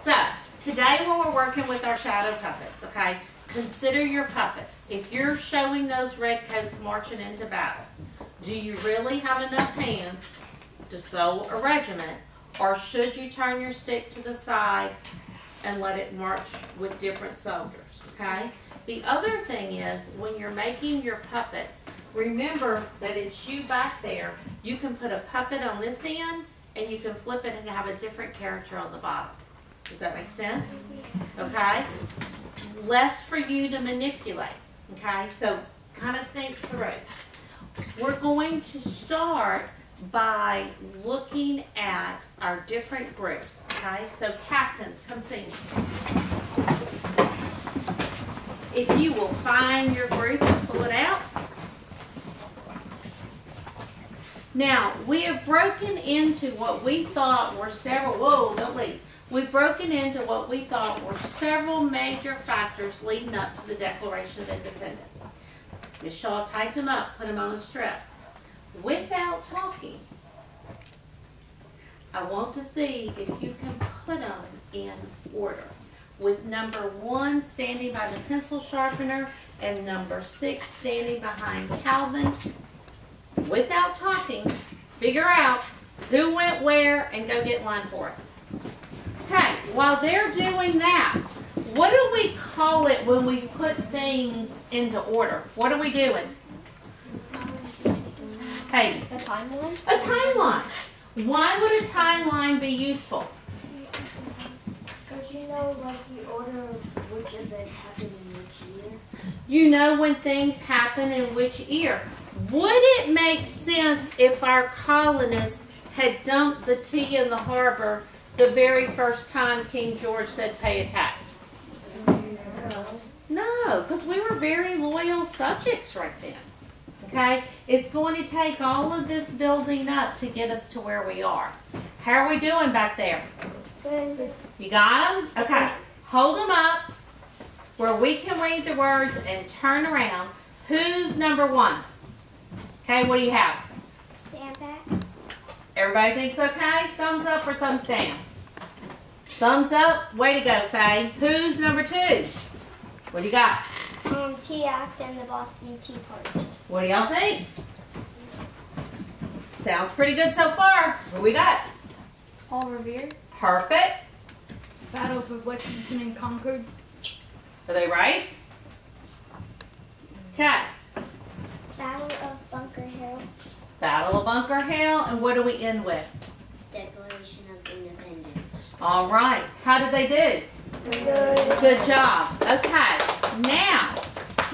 So, today when we're working with our shadow puppets, okay, consider your puppet. If you're showing those red coats marching into battle, do you really have enough hands to sew a regiment, or should you turn your stick to the side and let it march with different soldiers, okay? The other thing is, when you're making your puppets, remember that it's you back there. You can put a puppet on this end, and you can flip it and have a different character on the bottom. Does that make sense? Okay? Less for you to manipulate, okay? So kind of think through. We're going to start by looking at our different groups, okay? So captains, come see me. If you will find your group and pull it out. Now, we have broken into what we thought were several, whoa, don't leave. We've broken into what we thought were several major factors leading up to the Declaration of Independence. Ms. Shaw typed them up, put them on a strip. Without talking, I want to see if you can put them in order, with number 1 standing by the pencil sharpener and number 6 standing behind Calvin. Without talking, figure out who went where and go get in line for us. Okay, while they're doing that, what do we call it when we put things into order? What are we doing? Hey, A timeline? a timeline. Why would a timeline be useful? Because you know, like, the order of which events happen in which year. You know when things happen in which year. Would it make sense if our colonists had dumped the tea in the harbor the very first time King George said pay a tax? No, because we were very loyal subjects right then. Okay? It's going to take all of this building up to get us to where we are. How are we doing back there? Good. You got them? Okay. Hold them up where we can read the words and turn around. Who's number 1? Okay, what do you have? Stand back. Everybody thinks okay? Thumbs up or thumbs down? Thumbs up. Way to go, Faye. Who's number 2? What do you got? Tea Act and the Boston Tea Party. What do y'all think? Sounds pretty good so far. What we got? Paul Revere. Perfect. Battles with Lexington and Concord. Are they right? Okay. Battle of Bunker Hill. Battle of Bunker Hill. And what do we end with? Declaration of Independence. All right. How did they do? Good. Good job. Okay. Now,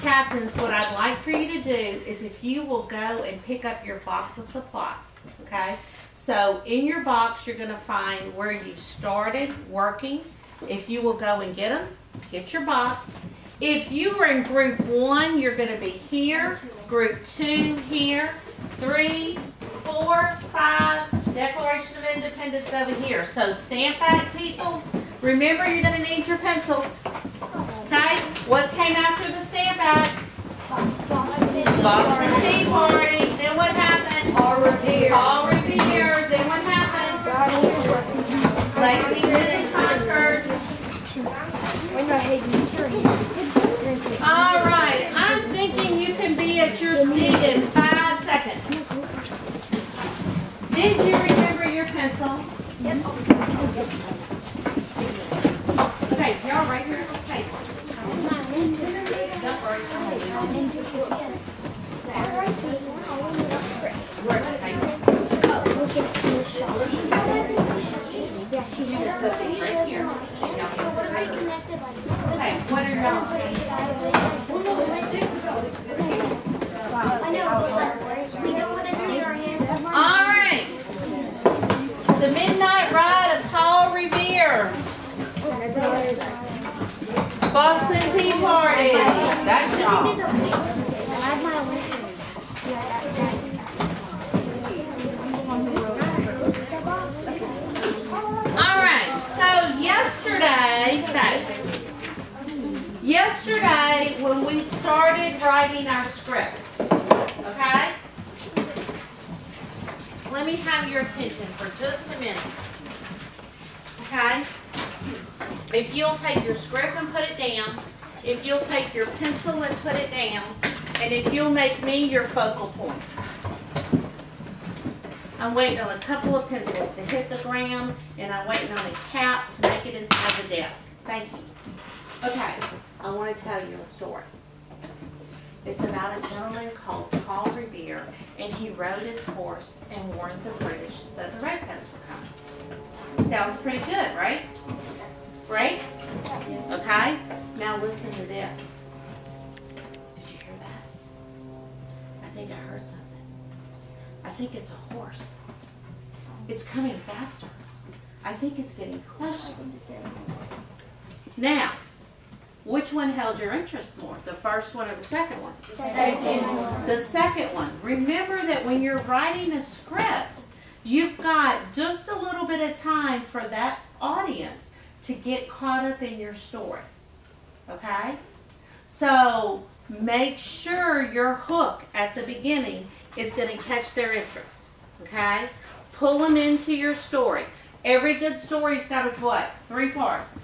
captains, what I'd like for you to do is if you will go and pick up your box of supplies. Okay? So in your box, you're going to find where you started working. If you will go and get them, get your box. If you were in group 1, you're going to be here. Group 2 here. 3, 4, 5. Declaration of Independence over here. So stand back, people. Remember, you're going to need your pencils. Okay? What came after the stand back? Boston Tea Party. Then what happened? Paul Revere. Paul Revere. Then what happened? Lexington and Concord. All right. I'm thinking you can be at your seat in 5 seconds. Did you remember your pencil? Yep. Okay, y'all right here in the space. Don't worry. We're going to take it. Yeah, she You just put these right here. Okay, what are y'all? I know, we don't want to see our hands. All right. The Midnight Ride of Paul Revere. Boston Tea Party. That's y'all. All right. So yesterday when we started writing our script, okay? Let me have your attention for just a minute. Okay? if you'll take your script and put it down, if you'll take your pencil and put it down, and if you'll make me your focal point. I'm waiting on a couple of pencils to hit the ground, and I'm waiting on a cap to make it inside the desk. Thank you. Okay, I want to tell you a story. It's about a gentleman called Paul Revere, and he rode his horse and warned the British that the redcoats were coming. Sounds pretty good, right? Right? Okay, now listen to this. Did you hear that? I think I heard something. I think it's a horse. It's coming faster. I think it's getting closer. Now, which one held your interest more? The first one or the second one? The second one. The second one. Remember that when you're writing a script, you've got just a little bit of time for that audience to get caught up in your story. Okay? So make sure your hook at the beginning is going to catch their interest. Okay? Pull them into your story. Every good story's got what? 3 parts.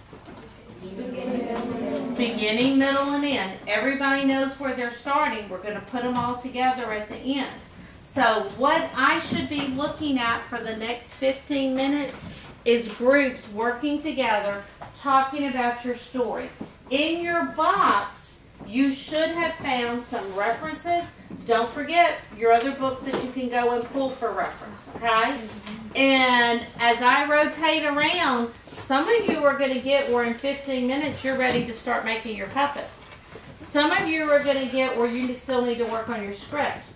Beginning, middle, and end. Everybody knows where they're starting. We're going to put them all together at the end. So what I should be looking at for the next 15 minutes is groups working together, talking about your story. In your box, you should have found some references. Don't forget your other books that you can go and pull for reference, okay? And as I rotate around, some of you are going to get where in 15 minutes you're ready to start making your puppets. Some of you are going to get where you still need to work on your script,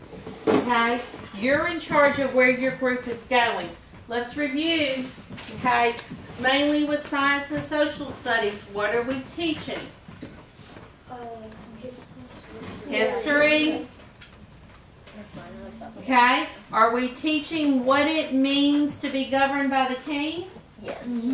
okay? You're in charge of where your group is going. Let's review, okay? Mainly with science and social studies, what are we teaching? History. Okay, are we teaching what it means to be governed by the king? Yes.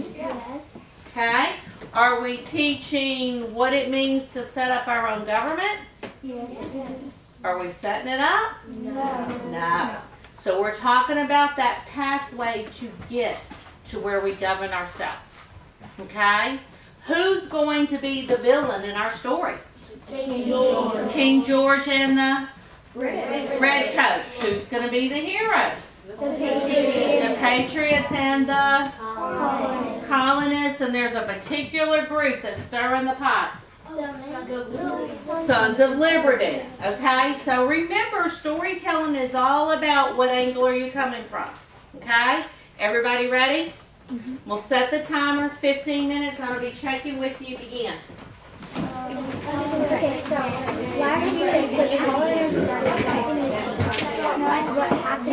Okay, are we teaching what it means to set up our own government? Yes. Are we setting it up? No. No. So we're talking about that pathway to get to where we govern ourselves. Okay, who's going to be the villain in our story? King George. King George and the Redcoats. Who's going to be the heroes? The Patriots and the colonists. And there's a particular group that's stirring the pot. Sons of Liberty. Okay, so remember, storytelling is all about what angle are you coming from. Okay, everybody ready? We'll set the timer, 15 minutes. I'll be checking with you again. Okay, so last year the colors started typing the what happened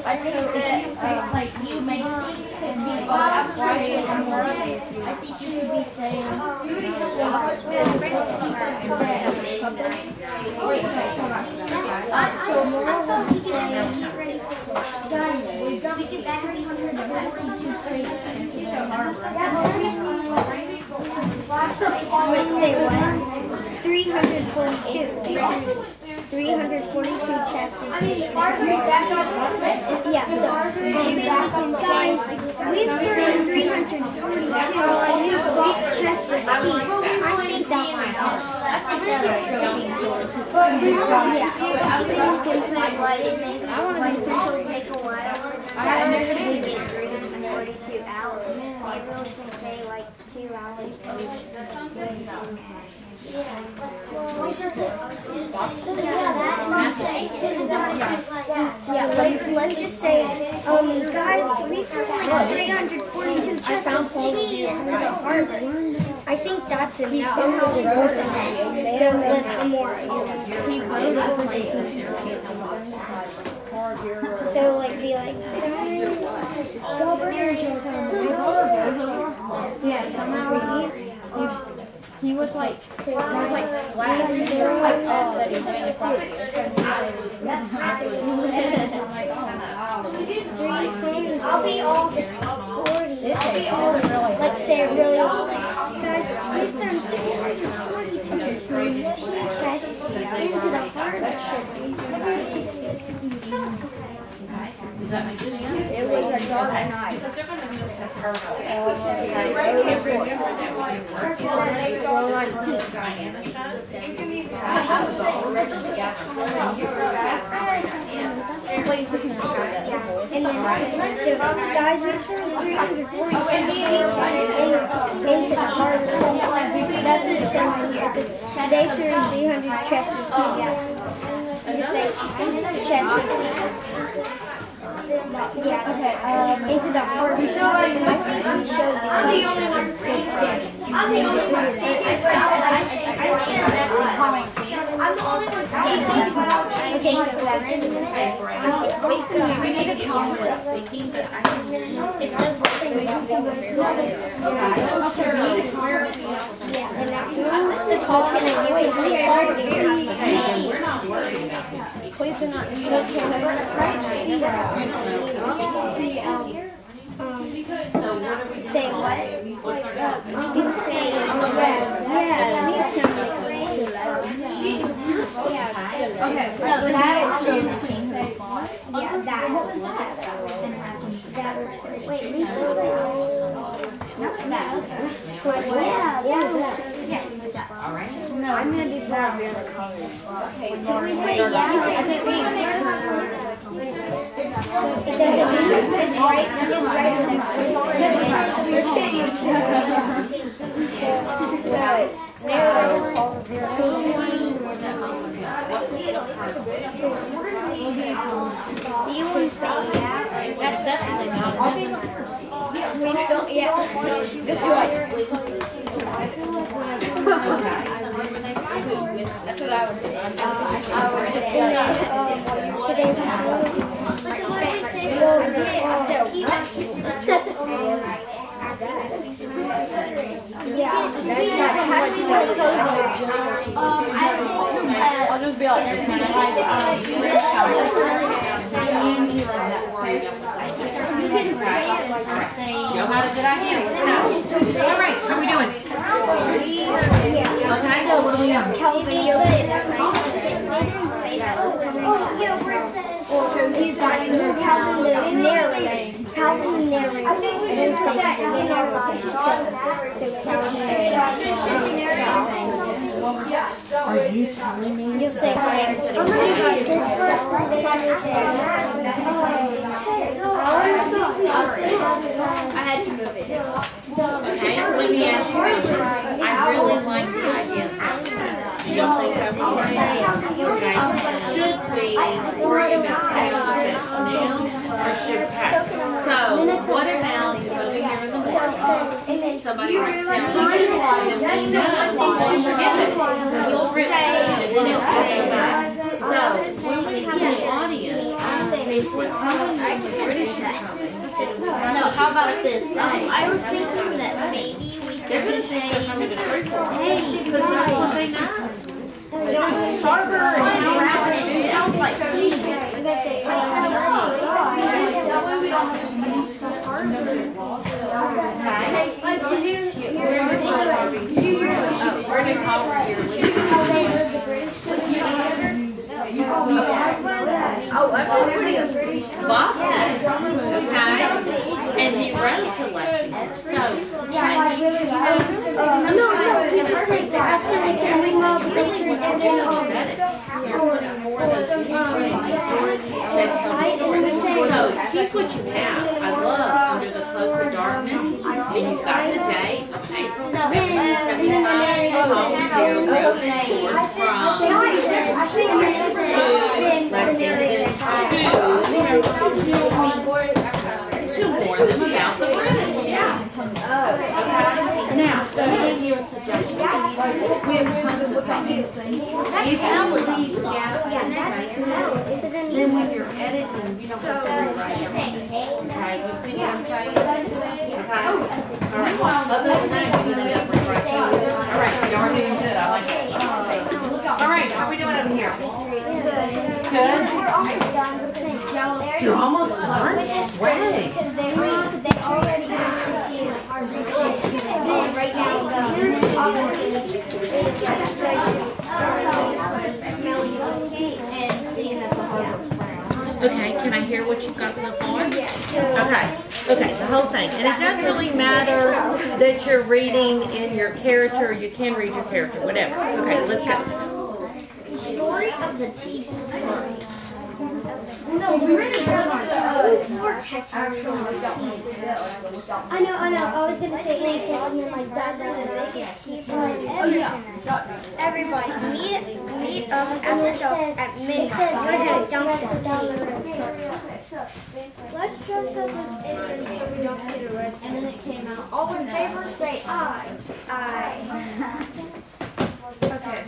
I think that like you may and be I think you would be saying so more we can ready for guys, we get back 342 crates. Wait, say what? 342. 342 chests. Yeah, so maybe we can say we've thrown 342 chests of tea. I think that's enough. I want to do something take a while. I usually get 342 hours. I really can say like 2 hours. Let's just say, guys, we threw like 342 chests of tea into the harbor. I think that's enough. So, but more. So, like, be like, yeah, somehow he was like, wow, there was like us that he went across I'll be all 40. Like, say it really, guys, we spent 42 chests into the harbor. Does that make sense? Okay? Because they're gonna just have her. Right? Because remember that we worked on the Diana show. Please, we can record that. And then, so guys, we threw 340 into the hard room. That's what it says in here. It says, they threw 300 chests of tea gas. Just say, chests of tea. Yeah, okay. Into the hard room. I think we showed the I'm the only one speaking. I'm the only one speaking. I'm the only one speaking. Okay, so that's We need to tell them what's speaking, but I think it says something about the we're not worried about this. Please do not. You don't know. So what are we say what? What's our You can say Okay. all right? No, I'm going to do that in the comments. Okay. I think we just write you want to say That's definitely not. we still, yeah. Just do it. That's what I would do. I'll just be like, Joe had a good idea. Let's go. All right, how are we doing? Okay, so what do we have? Calvin, you'll say that, right? It's like Calvin the narrator. Calvin the narrator. And then say the narrator. So Calvin the narrator. Are you telling me? You'll say I had to move it. Okay, let me ask you something. I really like the idea of something. Do you think that would work? Okay, should we worry about sound effects now, or should okay? So, what about if over here in the morning, somebody writes sound effects, and we know people forget it. You'll say, and then it'll say back. So, when we have an audience, if we're telling them the British are coming, No, how about this? I was thinking that maybe we they're going to could think they're coming to say, Bridgeport. hey, Because that's what they know. Harbor and it sounds like tea. That way we don't just use the Where did Howard here live? Oh, I'm pretty Boston. Okay. And he wrote to Lexington. So, sometimes you really you're putting more of those that tell stories. So, keep what you have. I love Under the Cloak of Darkness. And you've got the date of April 1775. All the stores from to warn them about the British. Yeah. Now, let me give you a suggestion. We have tons of copies. If you leave gaps in space, then when you're editing, you don't have to rewrite everything. Okay, you see what I'm saying? Okay. All right. Other than that, you can end up rewriting. All right, y'all are doing good. I like it. All right, how are we doing over here? Good. You're almost done? Way. Because they already have the tea in the hard room. Then right now, smelling the tea and seeing that the hard room's brown. Okay, can I hear what you've got so far? Okay, okay, the whole thing. And it doesn't really matter that you're reading in your character, you can read your character, whatever. Okay, let's go. Story of the tea story. No, we really more text. I know. I was gonna say anything and then like that the biggest keyboard. Everybody meet up at the docks at midnight. We're gonna dump the tea. Let's dress up as and then it came out. All in favor say aye. Aye. Okay.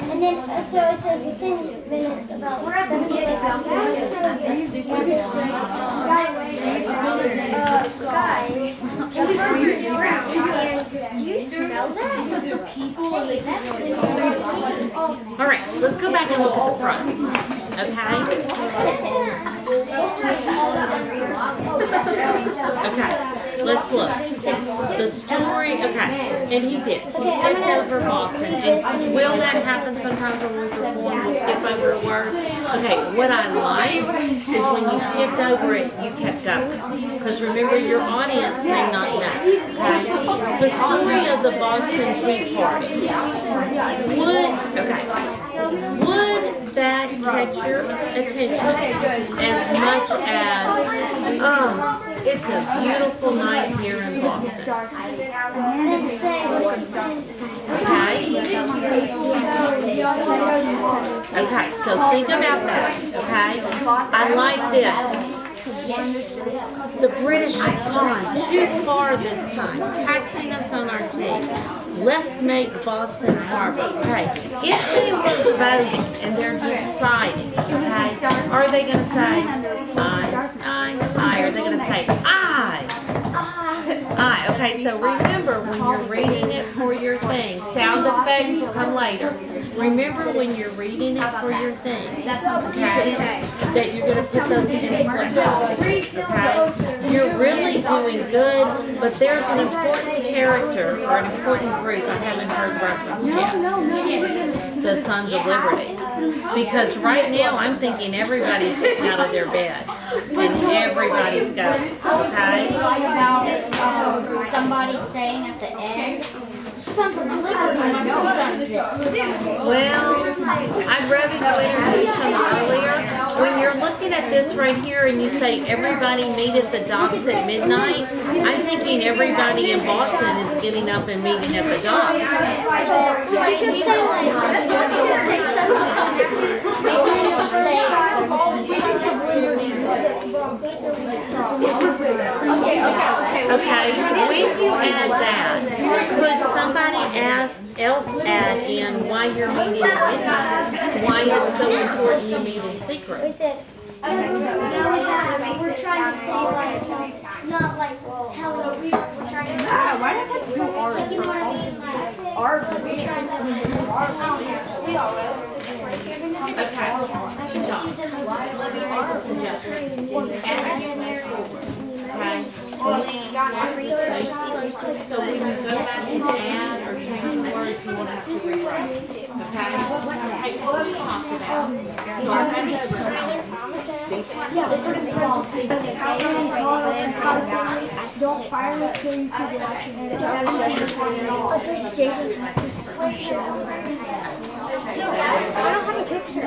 And then, so it says within minutes about guys, do you smell that? All right, let's go back and look at the front. Okay? Okay, let's look. The story, okay, and he did. He skipped over Boston. And will that happen sometimes when we perform? We'll skip over a word. Okay, what I liked is when you skipped over it, you kept going. Because remember, your audience may not know. Okay? The story of the Boston Tea Party. Would that catch your attention as much as, it's a beautiful night here in Boston? Okay? Okay, so think about that, okay? I like this. The British have gone too far this time, taxing us on our tea. Let's make Boston Harbor. Okay, if they were voting and they're deciding, okay, are they going to say aye, aye, aye? Are they going to say aye? Aye. Okay, so remember when you're reading it for your thing, sound effects will come later. Remember when you're reading it for your thing, okay, that you're going to put those in place. Okay? You're really doing good, but there's an important character or an important group I haven't heard referenced yet. The Sons of Liberty. Because right now I'm thinking everybody's getting out of their bed and everybody's going. Okay? About somebody saying at the end, Sons of Liberty. Well, I'd rather go introduce them earlier. When you're looking at this right here and you say everybody meet at the docks at midnight, I'm thinking everybody in Boston is getting up and meeting at the docks. Okay, when you add that, could somebody else add in why you're meeting at midnight? Why it's so important you meet in secret? We said, we're trying to say like, not like tell them. We're trying to. Why did I put two R's? You want to be like, R's. we're trying to. We all will. Okay, good job. Let me make a suggestion. Add your forward. Okay? So when you go back and add or change words, you won't have to rewrite. Okay? Take what we talked about. Start at the Don't fire it till you see the action. I don't have a picture.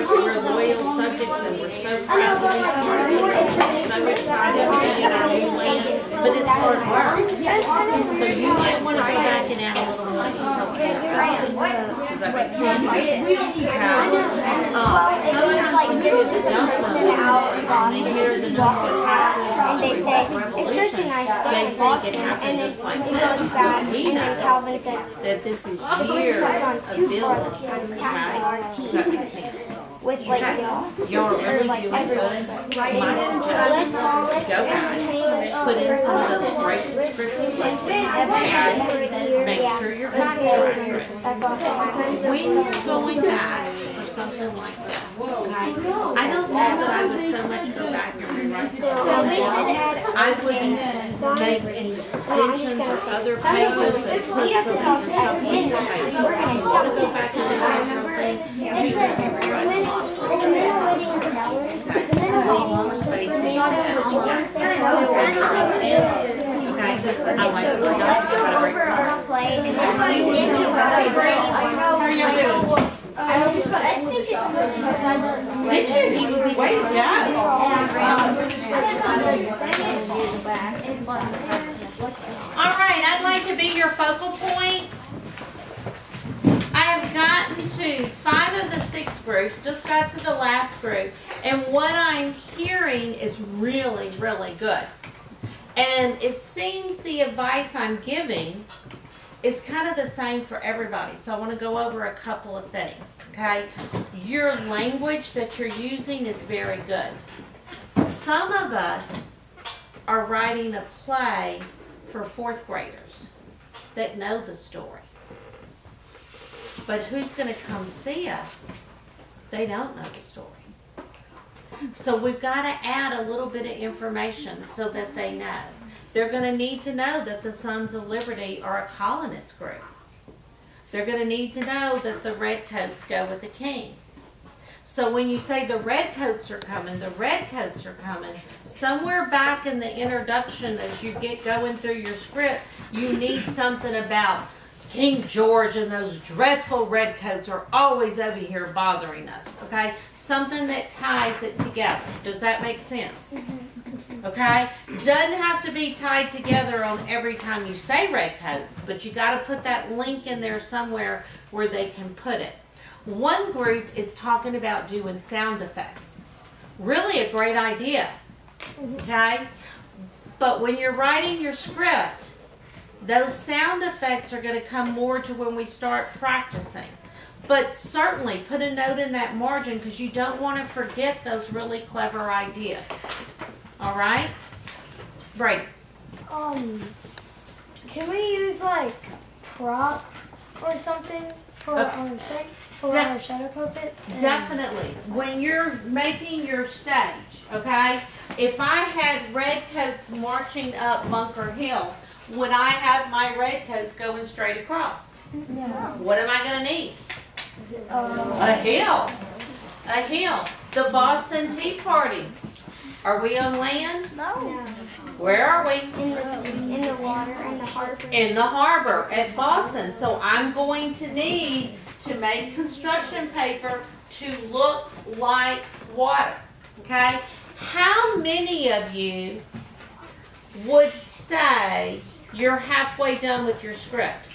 We're loyal subjects and we're so proud to be so excited to be in our new land, but it's hard work. So you might want to go back and add a little more detail. Does that make sense? And they hear the number of taxes And they say, it's such a nice day. they think it happened just like It goes that. back, We and then know Calvin says, that this is years of business, right? Does that make sense? with like Y'all are really doing good. My suggestion is go back, put in some of those great descriptive lessons, make sure your facts are accurate. When you're going back for something like this, okay, I don't know that I would so much go back and rewrite this. I wouldn't make any additions or other pages and put something or something in the page. If you want to go back and rewrite something, you should rewrite a lot. Leave more space between that. Okay, I like it. Let's go over our play and then into our break. How are you doing? Did you? Way to go. All right, I'd like to be your focal point. I have gotten to 5 of the 6 groups, just got to the last group, and what I'm hearing is really, really good. And it seems the advice I'm giving is kind of the same for everybody. So I want to go over a couple of things, okay? Your language that you're using is very good. Some of us are writing a play for 4th graders that know the story. But who's going to come see us? They don't know the story. So we've got to add a little bit of information so that they know. They're going to need to know that the Sons of Liberty are a colonist group. They're going to need to know that the Redcoats go with the king. So when you say the Redcoats are coming, the Redcoats are coming, somewhere back in the introduction as you get going through your script, you need something about King George and those dreadful Redcoats are always over here bothering us, okay? Something that ties it together. Does that make sense? Okay? Doesn't have to be tied together on every time you say Redcoats, but you got to put that link in there somewhere where they can put it. One group is talking about doing sound effects. Really a great idea, okay? But when you're writing your script, those sound effects are going to come more to when we start practicing. But certainly put a note in that margin because you don't want to forget those really clever ideas. All right? Brady. Can we use like props or something for our thing? For our shadow puppets? Definitely. When you're making your stage, okay? If I had Redcoats marching up Bunker Hill, would I have my Redcoats going straight across? No. What am I going to need? A hill. A hill. The Boston Tea Party. Are we on land? No. Where are we? In the water, in the harbor. In the harbor at Boston. So I'm going to need to make construction paper to look like water. Okay? How many of you would say you're halfway done with your script?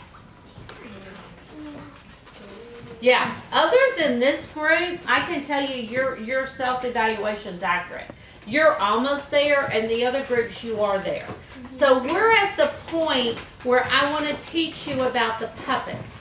Yeah. Other than this group, I can tell you your self-evaluation's accurate. You're almost there, and the other groups you are there. So we're at the point where I want to teach you about the puppets.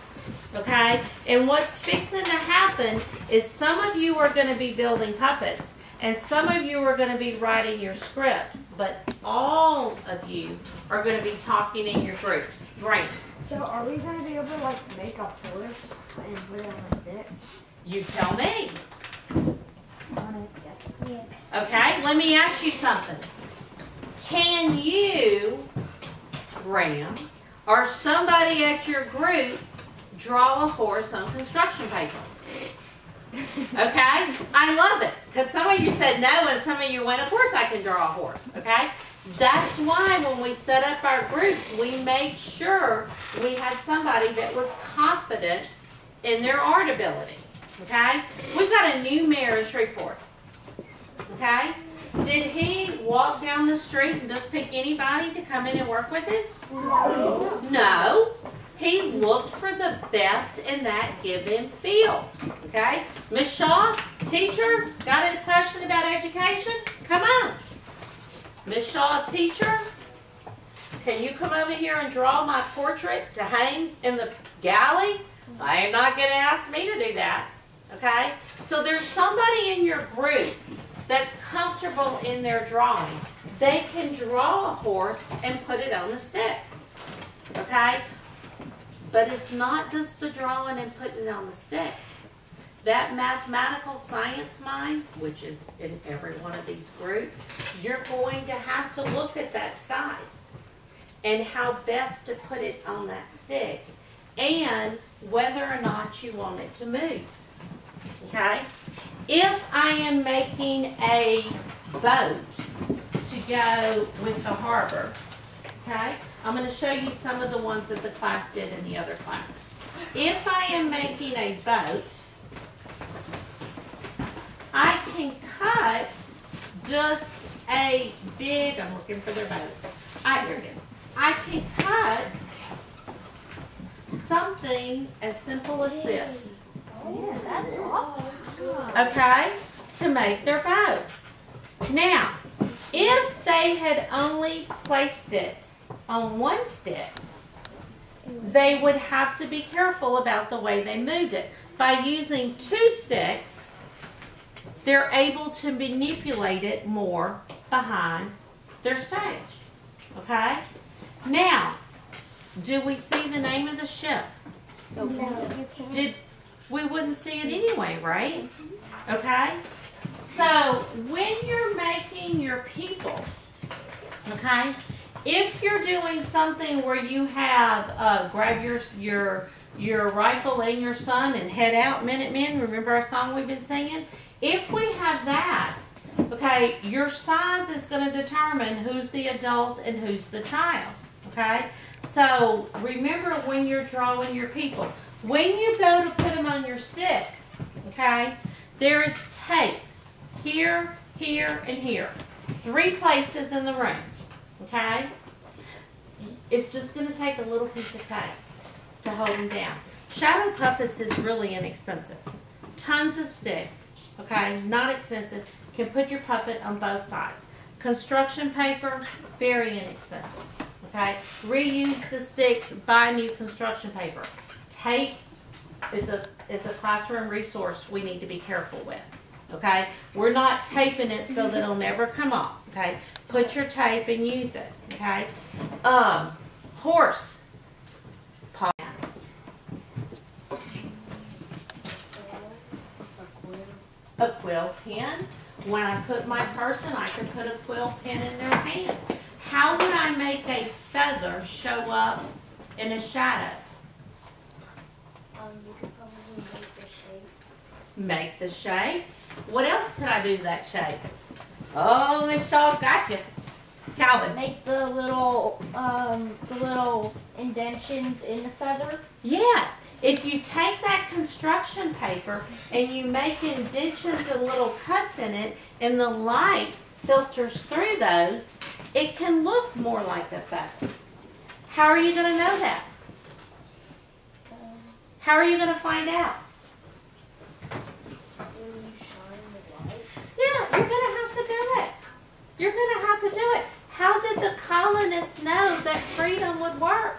Okay? And what's fixing to happen is some of you are going to be building puppets, and some of you are going to be writing your script, but all of you are going to be talking in your groups. Great. So are we going to be able to like make a horse and put it on a stick? You tell me. Yeah. Okay, let me ask you something. Can you, Graham, or somebody at your group draw a horse on construction paper? Okay? I love it. Because some of you said no and some of you went, of course I can draw a horse. Okay? That's why when we set up our groups, we made sure we had somebody that was confident in their art ability. Okay? We've got a new mayor in Shreveport. Okay? Did he walk down the street and just pick anybody to come in and work with him? No. No. He looked for the best in that given field. Okay? Miss Shaw, teacher, got a question about education? Come on. Miss Shaw, teacher, can you come over here and draw my portrait to hang in the galley? I am not going to ask me to do that. Okay? So there's somebody in your group that's comfortable in their drawing. They can draw a horse and put it on the stick. Okay? But it's not just the drawing and putting it on the stick. That mathematical science mind, which is in every one of these groups, you're going to have to look at that size and how best to put it on that stick and whether or not you want it to move. Okay? If I am making a boat to go with the harbor, okay, I'm going to show you some of the ones that the class did in the other class. If I am making a boat, I can cut just a big, I'm looking for their boat. Here it is. I can cut something as simple as this. Yeah, that's awesome. Okay, to make their boat. Now, if they had only placed it on one stick, they would have to be careful about the way they moved it. By using two sticks, they're able to manipulate it more behind their stage. Okay? Now, do we see the name of the ship? No, you can't. We wouldn't see it anyway, right? Okay? So, when you're making your people, okay, if you're doing something where you have, grab your rifle and your son and head out, Minutemen, remember our song we've been singing? If we have that, okay, your size is going to determine who's the adult and who's the child, okay? So, remember when you're drawing your people, when you go to put them on your stick, okay, there is tape here, here, and here. 3 places in the room, okay? It's just going to take a little piece of tape to hold them down. Shadow puppets is really inexpensive. Tons of sticks, okay, not expensive. Can put your puppet on both sides. Construction paper, very inexpensive, okay? Reuse the sticks, buy new construction paper. Tape is a classroom resource we need to be careful with, okay? We're not taping it so that it'll never come off, okay? Put your tape and use it, okay? Horse. A quill pen. When I put my person, I can put a quill pen in their hand. How would I make a feather show up in a shadow? You could probably make the shape. Make the shape. What else could I do to that shape? Oh, Miss Shaw's got you. Calvin. Make the little indentions in the feather. Yes. If you take that construction paper and you make indentions and little cuts in it and the light filters through those, it can look more like a feather. How are you going to know that? How are you going to find out? When you shine the light. Yeah, you're going to have to do it. You're going to have to do it. How did the colonists know that freedom would work?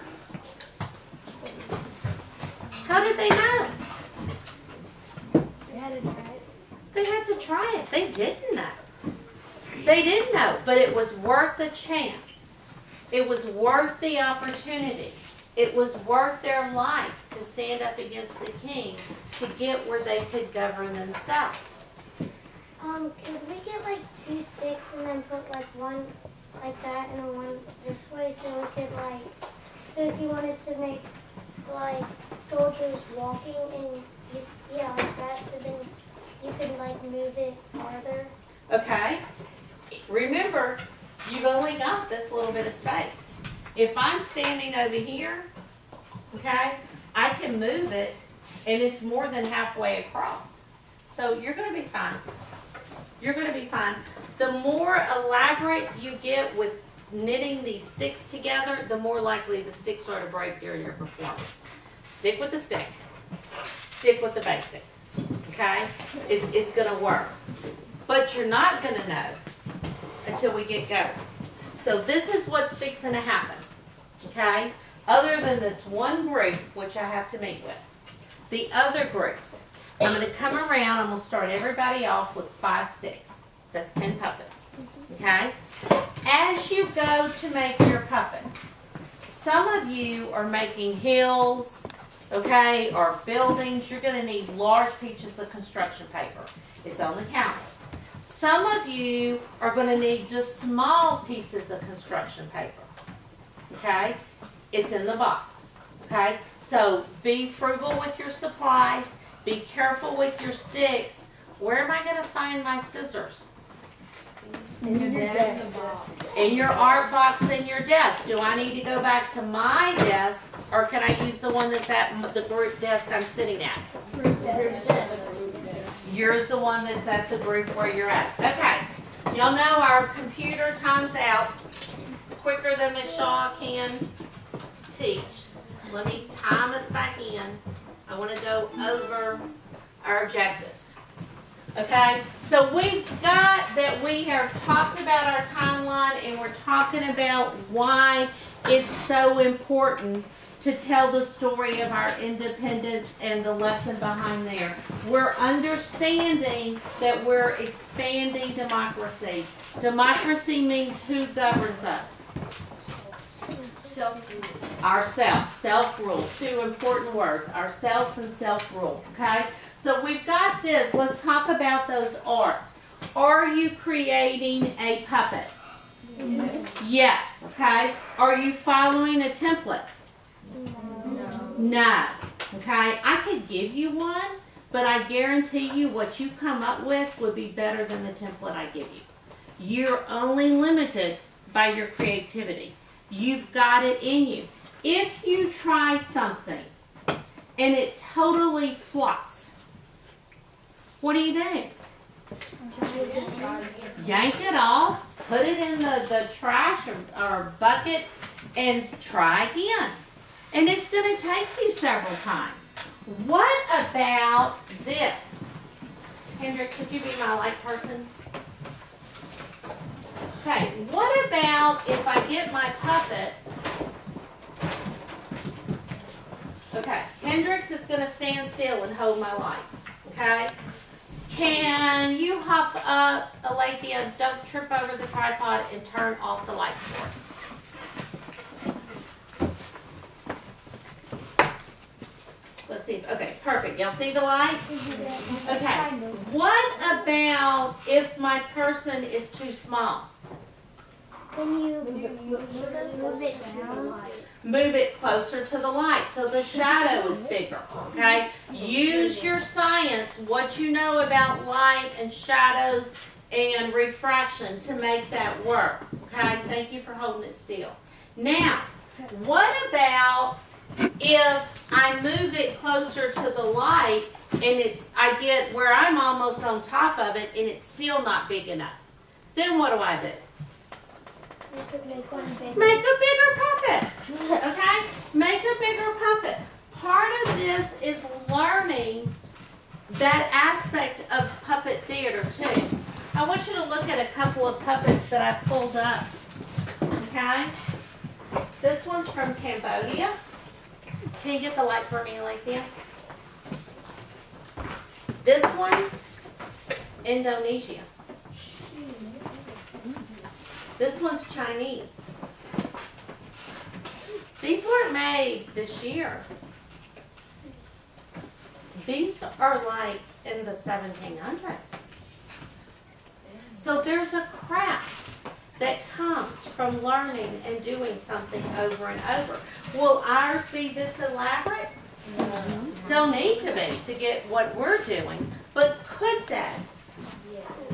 How did they know? They had to try it. They had to try it. They didn't know. They didn't know, but it was worth a chance. It was worth the opportunity. It was worth their life to stand up against the king to get where they could govern themselves. Could we get like 2 sticks and then put like one like that and one this way so we could like, so if you wanted to make like soldiers walking and yeah, like that, so then you could like move it farther. Okay? Remember, you've only got this little bit of space. If I'm standing over here, okay, I can move it and it's more than halfway across. So you're going to be fine. You're going to be fine. The more elaborate you get with knitting these sticks together, the more likely the sticks are to break during your performance. Stick with the stick. Stick with the basics. Okay? It's going to work. But you're not going to know until we get going. So this is what's fixing to happen. Okay? Other than this one group, which I have to meet with. The other groups, I'm going to come around. I'm going to start everybody off with 5 sticks. That's 10 puppets. Okay? As you go to make your puppets, some of you are making hills, okay, or buildings. You're going to need large pieces of construction paper. It's on the counter. Some of you are going to need just small pieces of construction paper. Okay? It's in the box. Okay? So be frugal with your supplies. Be careful with your sticks. Where am I going to find my scissors? In your desk. In your art box in your desk. Do I need to go back to my desk, or can I use the one that's at the group desk I'm sitting at? Yours the one that's at the group where you're at. Okay. Y'all know our computer times out quicker than Miss Shaw can teach. Let me time us back in. I want to go over our objectives. Okay, so we've got that we have talked about our timeline, and we're talking about why it's so important to tell the story of our independence and the lesson behind there. We're understanding that we're expanding democracy. Democracy means who governs us? Self-rule. Ourselves. Self-rule. 2 important words. Ourselves and self-rule. Okay? So we've got this. Let's talk about those arts. Are you creating a puppet? Yes. Yes. Okay? Are you following a template? No. Okay? I could give you one, but I guarantee you what you come up with would be better than the template I give you. You're only limited by your creativity. You've got it in you. If you try something and it totally flops, what do? Yank it off, put it in the trash or bucket, and try again. And it's going to take you several times. What about this? Hendrik, could you be my light person? Okay, what about if I get my puppet? Okay, Hendrix is going to stand still and hold my light. Okay? Can you hop up, Alethea, don't trip over the tripod and turn off the lights for us? Let's see. Okay, perfect. Y'all see the light? Okay. What about if my person is too small? Then you move it down. Move it closer to the light so the shadow is bigger. Okay? Use your science, what you know about light and shadows and refraction to make that work. Okay? Thank you for holding it still. Now, what about if I move it closer to the light and I get where I'm almost on top of it and it's still not big enough? Then what do I do? Make a bigger puppet. Okay? Make a bigger puppet. Part of this is learning that aspect of puppet theater too. I want you to look at a couple of puppets that I pulled up. Okay? This one's from Cambodia. Can you get the light for me, Alethea? This one, Indonesia. This one's Chinese. These weren't made this year. These are like in the 1700s. So there's a craft that comes from learning and doing something over and over. Will ours be this elaborate? No. Don't need to be to get what we're doing, but could that?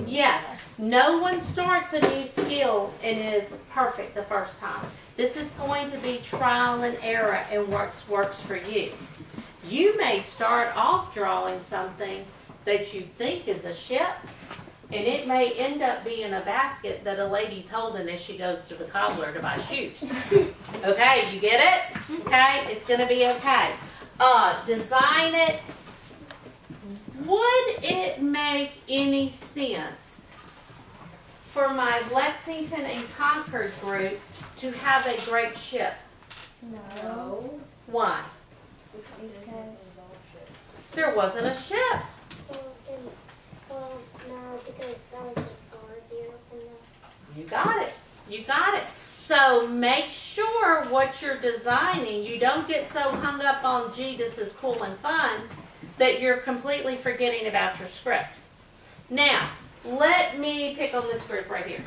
Yes. No one starts a new skill and is perfect the first time. This is going to be trial and error and works for you. You may start off drawing something that you think is a ship, and it may end up being a basket that a lady's holding as she goes to the cobbler to buy shoes. Okay, you get it? Okay, it's going to be okay. Design it. Would it make any sense for my Lexington and Concord group to have a great ship? No. Why? There wasn't a ship. because that was like guard there from the... You got it. You got it. So make sure what you're designing, you don't get so hung up on, gee, this is cool and fun, that you're completely forgetting about your script. Now, let me pick on this group right here.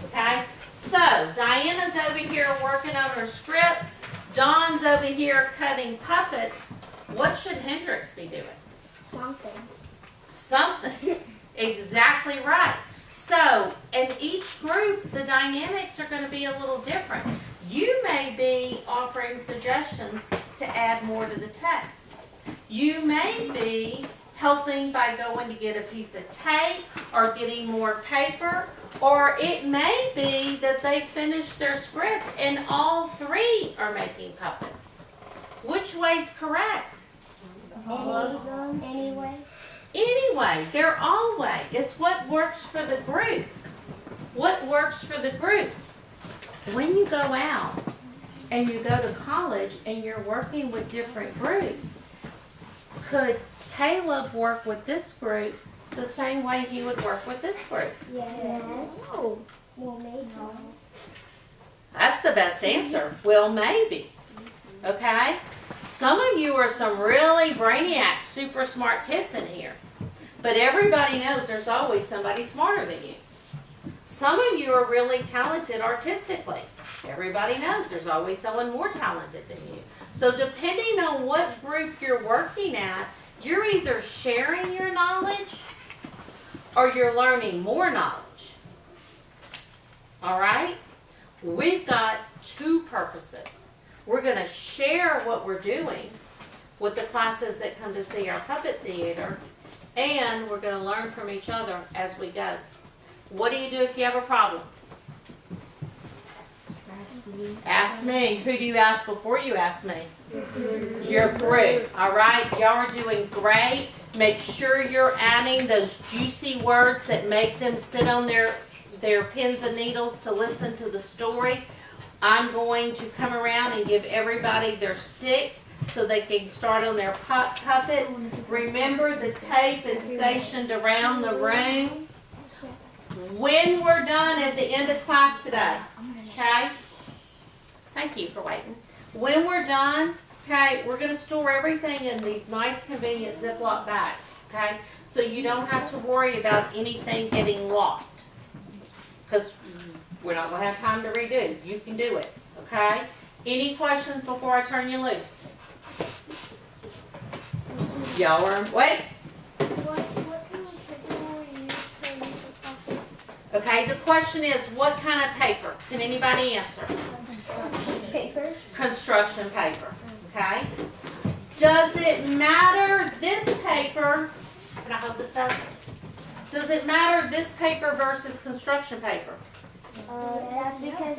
Okay? So, Diana's over here working on her script. Dawn's over here cutting puppets. What should Hendrix be doing? Something. Something. Exactly right. So, in each group, the dynamics are going to be a little different. You may be offering suggestions to add more to the text. You may be helping by going to get a piece of tape or getting more paper, or it may be that they finished their script and all three are making puppets. Which way's correct? Anyway. Anyway, they're all way. It's what works for the group. What works for the group? When you go out and you go to college and you're working with different groups, could Caleb work with this group the same way he would work with this group? Yes. Well, maybe. That's the best answer. Well, maybe. Okay? Some of you are some really brainiac, super smart kids in here. But everybody knows there's always somebody smarter than you. Some of you are really talented artistically. Everybody knows there's always someone more talented than you. So depending on what group you're working at, you're either sharing your knowledge or you're learning more knowledge. All right? We've got two purposes. We're going to share what we're doing with the classes that come to see our puppet theater, and we're going to learn from each other as we go. What do you do if you have a problem? Ask me. Who do you ask before you ask me? Your group. All right? Y'all are doing great. Make sure you're adding those juicy words that make them sit on their pins and needles to listen to the story. I'm going to come around and give everybody their sticks so they can start on their puppets. Remember, the tape is stationed around the room. When we're done at the end of class today, okay? Thank you for waiting. When we're done, okay, we're going to store everything in these nice, convenient Ziploc bags, okay? So you don't have to worry about anything getting lost, because we're not going to have time to redo. You can do it, okay? Any questions before I turn you loose? Y'all are, wait. What kind of paper will you use to make a puppet? Okay, the question is, what kind of paper? Can anybody answer? Paper. Construction paper, okay? Does it matter this paper, can I hold this up? Does it matter this paper versus construction paper? That's because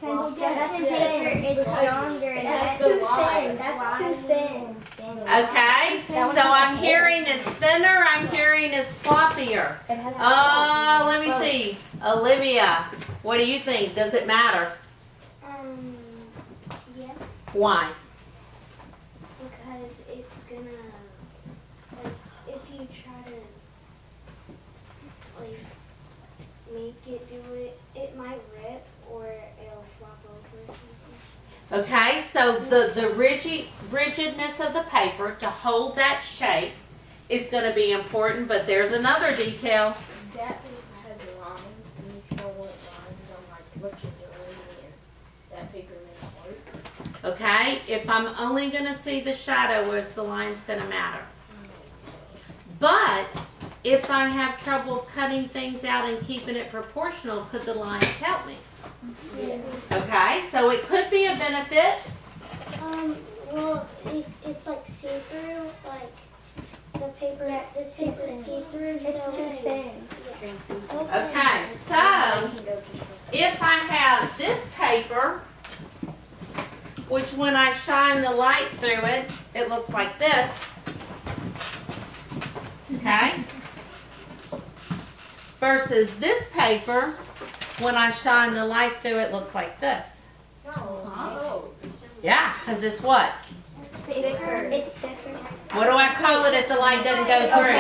construction paper is longer and that's too thin. That's too thin. Okay, so I'm hearing it's thinner, I'm hearing it's floppier. Let me see. Olivia, what do you think? Does it matter? Yeah. Why? Because it's gonna, like, if you try to, like, make it do it, it might rip or it'll flop over or something. Okay, so the rigidness of the paper to hold that shape is going to be important, but there's another detail. That has lines, and if you don't want lines on like what you're doing, then that paper may work. Okay, if I'm only going to see the shadow, is the lines going to matter? But if I have trouble cutting things out and keeping it proportional, could the lines help me? Yeah. Okay, so it could be a benefit. Well, it's like see-through, like the paper, this paper is see-through, so it's too thin. Yeah. Okay, so if I have this paper, which when I shine the light through it, it looks like this. Okay? Versus this paper, when I shine the light through it, looks like this. Yeah, because it's what? Thicker. It's thicker. What do I call it if the light doesn't go through?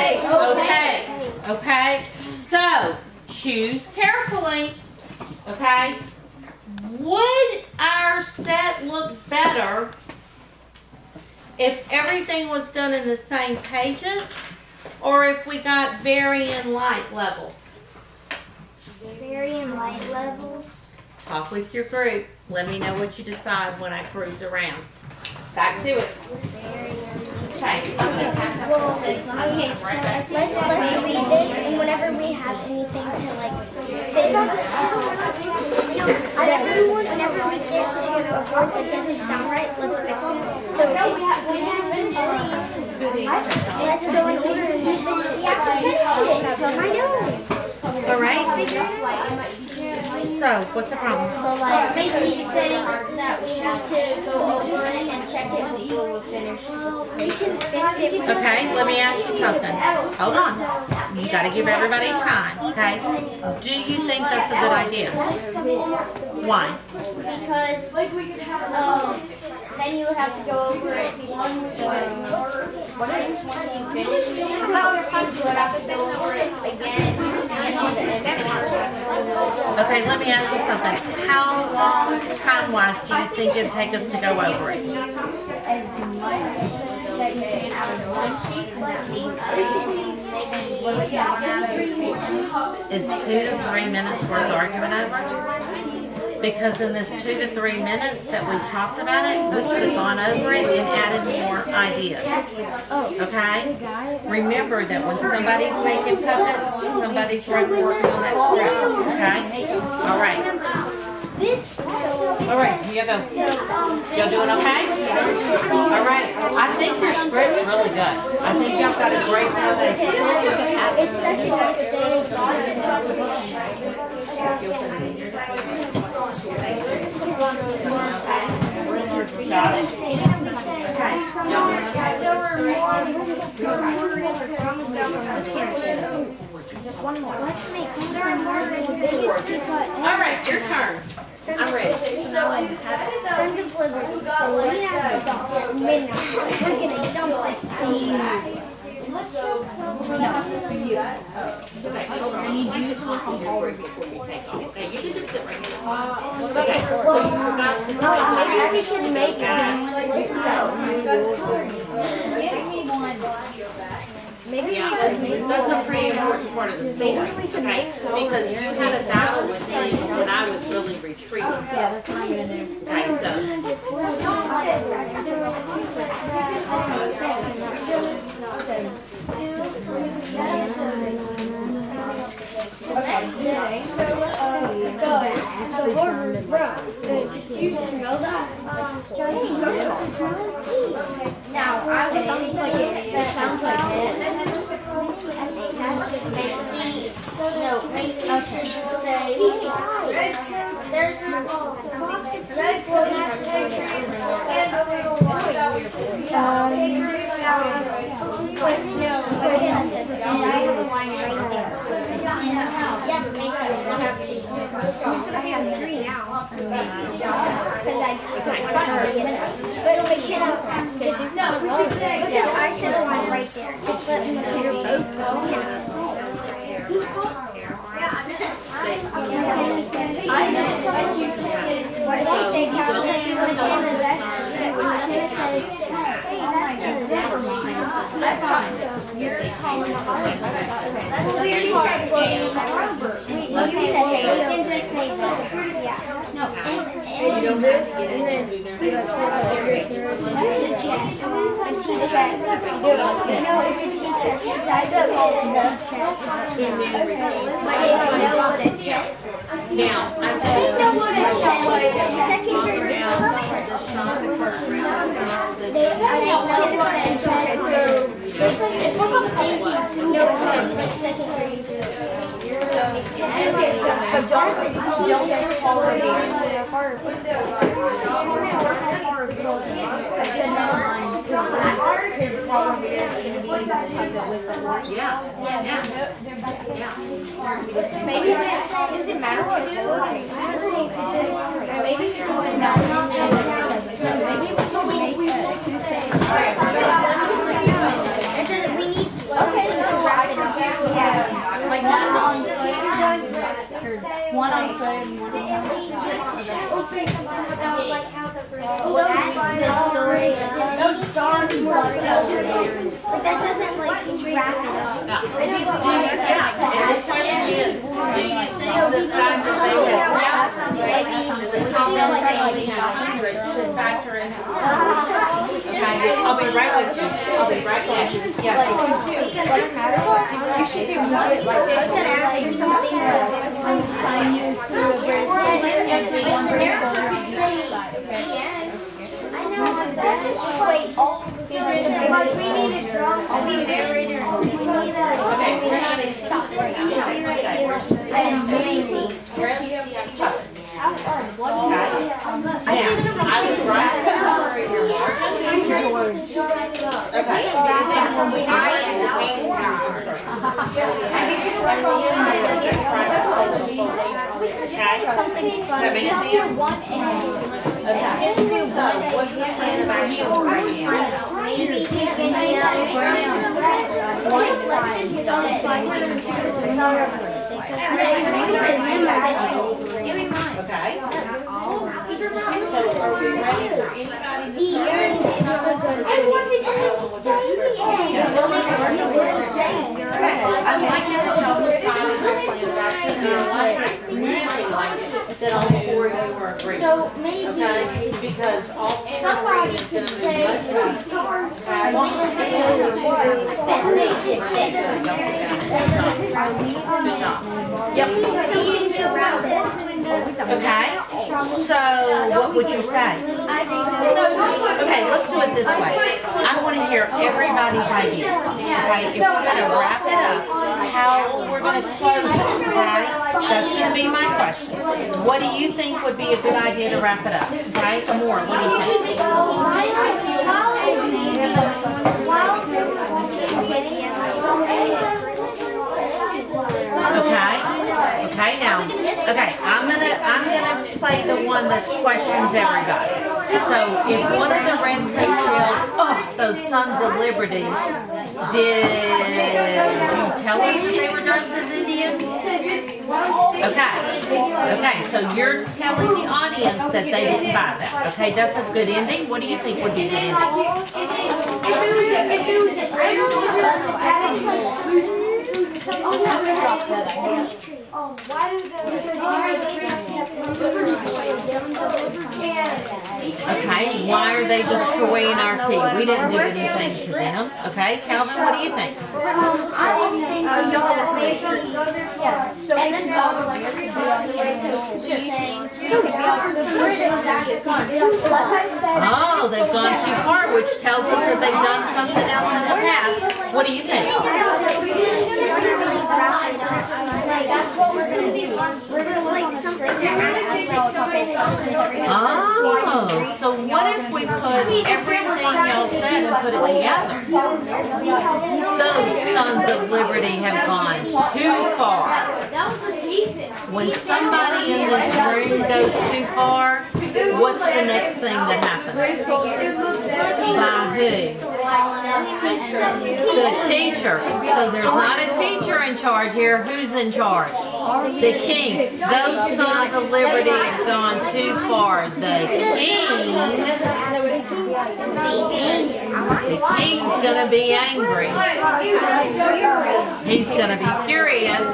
Okay. Okay? So, choose carefully. Okay? Would our set look better if everything was done in the same pages, or if we got varying light levels? Varying light levels. Talk with your group. Let me know what you decide when I cruise around. Back to it. Okay. Let's read this, and whenever we have anything to like fix, whenever we get to a word that doesn't sound right, let's fix it. So let's go in order and fix it. I know. All right. So, what's the problem? Macy's saying that we have to go over it and check it before we finish. We can fix it. Okay, let me ask you something. Hold on. You got to give everybody time, okay? Do you think that's a good idea? Why? Because then you would have to go over it once you finish. You would have to go over it again. Okay, let me ask you something. How long, time-wise, do you think it'd take us to go over it? Is 2 to 3 minutes worth arguing over? Because in this 2 to 3 minutes that we've talked about it, we could have gone over it and added more ideas. Okay? Remember that when somebody's making puppets, somebody's working on that script. Okay? All right. All right, here you go. Y'all doing okay? All right. I think your script's really good. I think y'all got a great foundation. It's such a nice day. Got it? Okay. One more. Let's make the biggest because. All right, your turn. I'm ready. Friends of Liberty. So we have to stop at midnight. We're gonna dump this team. I need you to talk forward before you take off. Okay, you can just sit right here. Okay, so you forgot to tell me. Maybe we should make it. Maybe Yeah, that's a pretty important part of the story, okay? Because you had a battle with me and I was really retreating. Yeah, that's what I'm going to do. Okay, so. So Gordon, bro, you know that? Now, I was sounds like it. That sounds like it. No, okay. There's I have 3 now. Because I but we cannot because I said a line right there. Just let me know your votes. What did she say? Now, I know what it says. Second grade. No, it's not. Second grade. Okay, so don't follow maybe does it matter what you do? Maybe you're going down. We need. Okay, so wrap it up. Yeah. say something about like how the story. those stars were but that doesn't like wrap it up. And the question is, do you think the fact that they have the comments only have 100 should factor into the okay, I'll be right with you. I'll be right with you. Yeah. You should do one like I was gonna ask you something sign you to a very one very I know that. Wait, but we need a drum. We need a narrator. We need Okay, we're not in stop right now. and Macy. Where's the puppet? Okay. Now, I would write the color in your margin. Okay. And then when we write it, I mean, Just do one and okay. just do one. What's the plan about you right now? Maybe he can be Okay. So are we ready for anybody to I like it that y'all decided this plan about it. I like it, really like it, that all four of you were agreeing. So maybe Okay, because all four somebody is going could to be say much better. Good job. Yep. Okay. So what would you say? Okay, let's do it this way. I want to hear everybody's idea. Okay, if we're going to wrap it up, how we're going to close it, okay? That's going to be my question. What do you think would be a good idea to wrap it up? Okay, Amora, what do you think? Okay. Okay, now, okay, I'm gonna play the one that questions everybody. So if one of the red coattails, those Sons of Liberty, did you tell us that they were dressed as Indians? Okay. Okay, so you're telling the audience that they didn't buy that. Okay, that's a good ending. What do you think would be a good ending? Okay, why are they destroying our tea? We didn't do anything to them. Okay, Calvin, what do you think? Oh, they've gone too far, which tells us that they've done something else in the past. What do you think? That's what we're going to be. We're going to like something. Oh, so what if we put everything y'all said and put it together? Those Sons of Liberty have gone too far. When somebody in this room goes too far, what's the next thing that happens? By who? The teacher. So there's not a teacher in charge here. Who's in charge? The king. Those Sons of Liberty have gone too far. The king's going to be angry. He's going to be furious.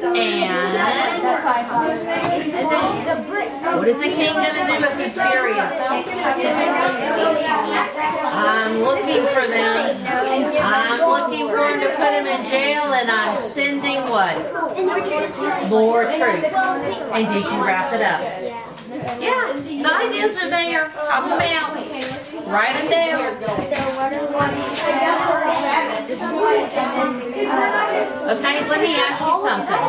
And what is the king going to do if he's furious? I'm looking for them. I'm looking for him to put him in jail, and I'm sending what? More troops. And did you wrap it up? Yeah, the ideas are there. Talk them out. Write them down. Okay, let me ask you something.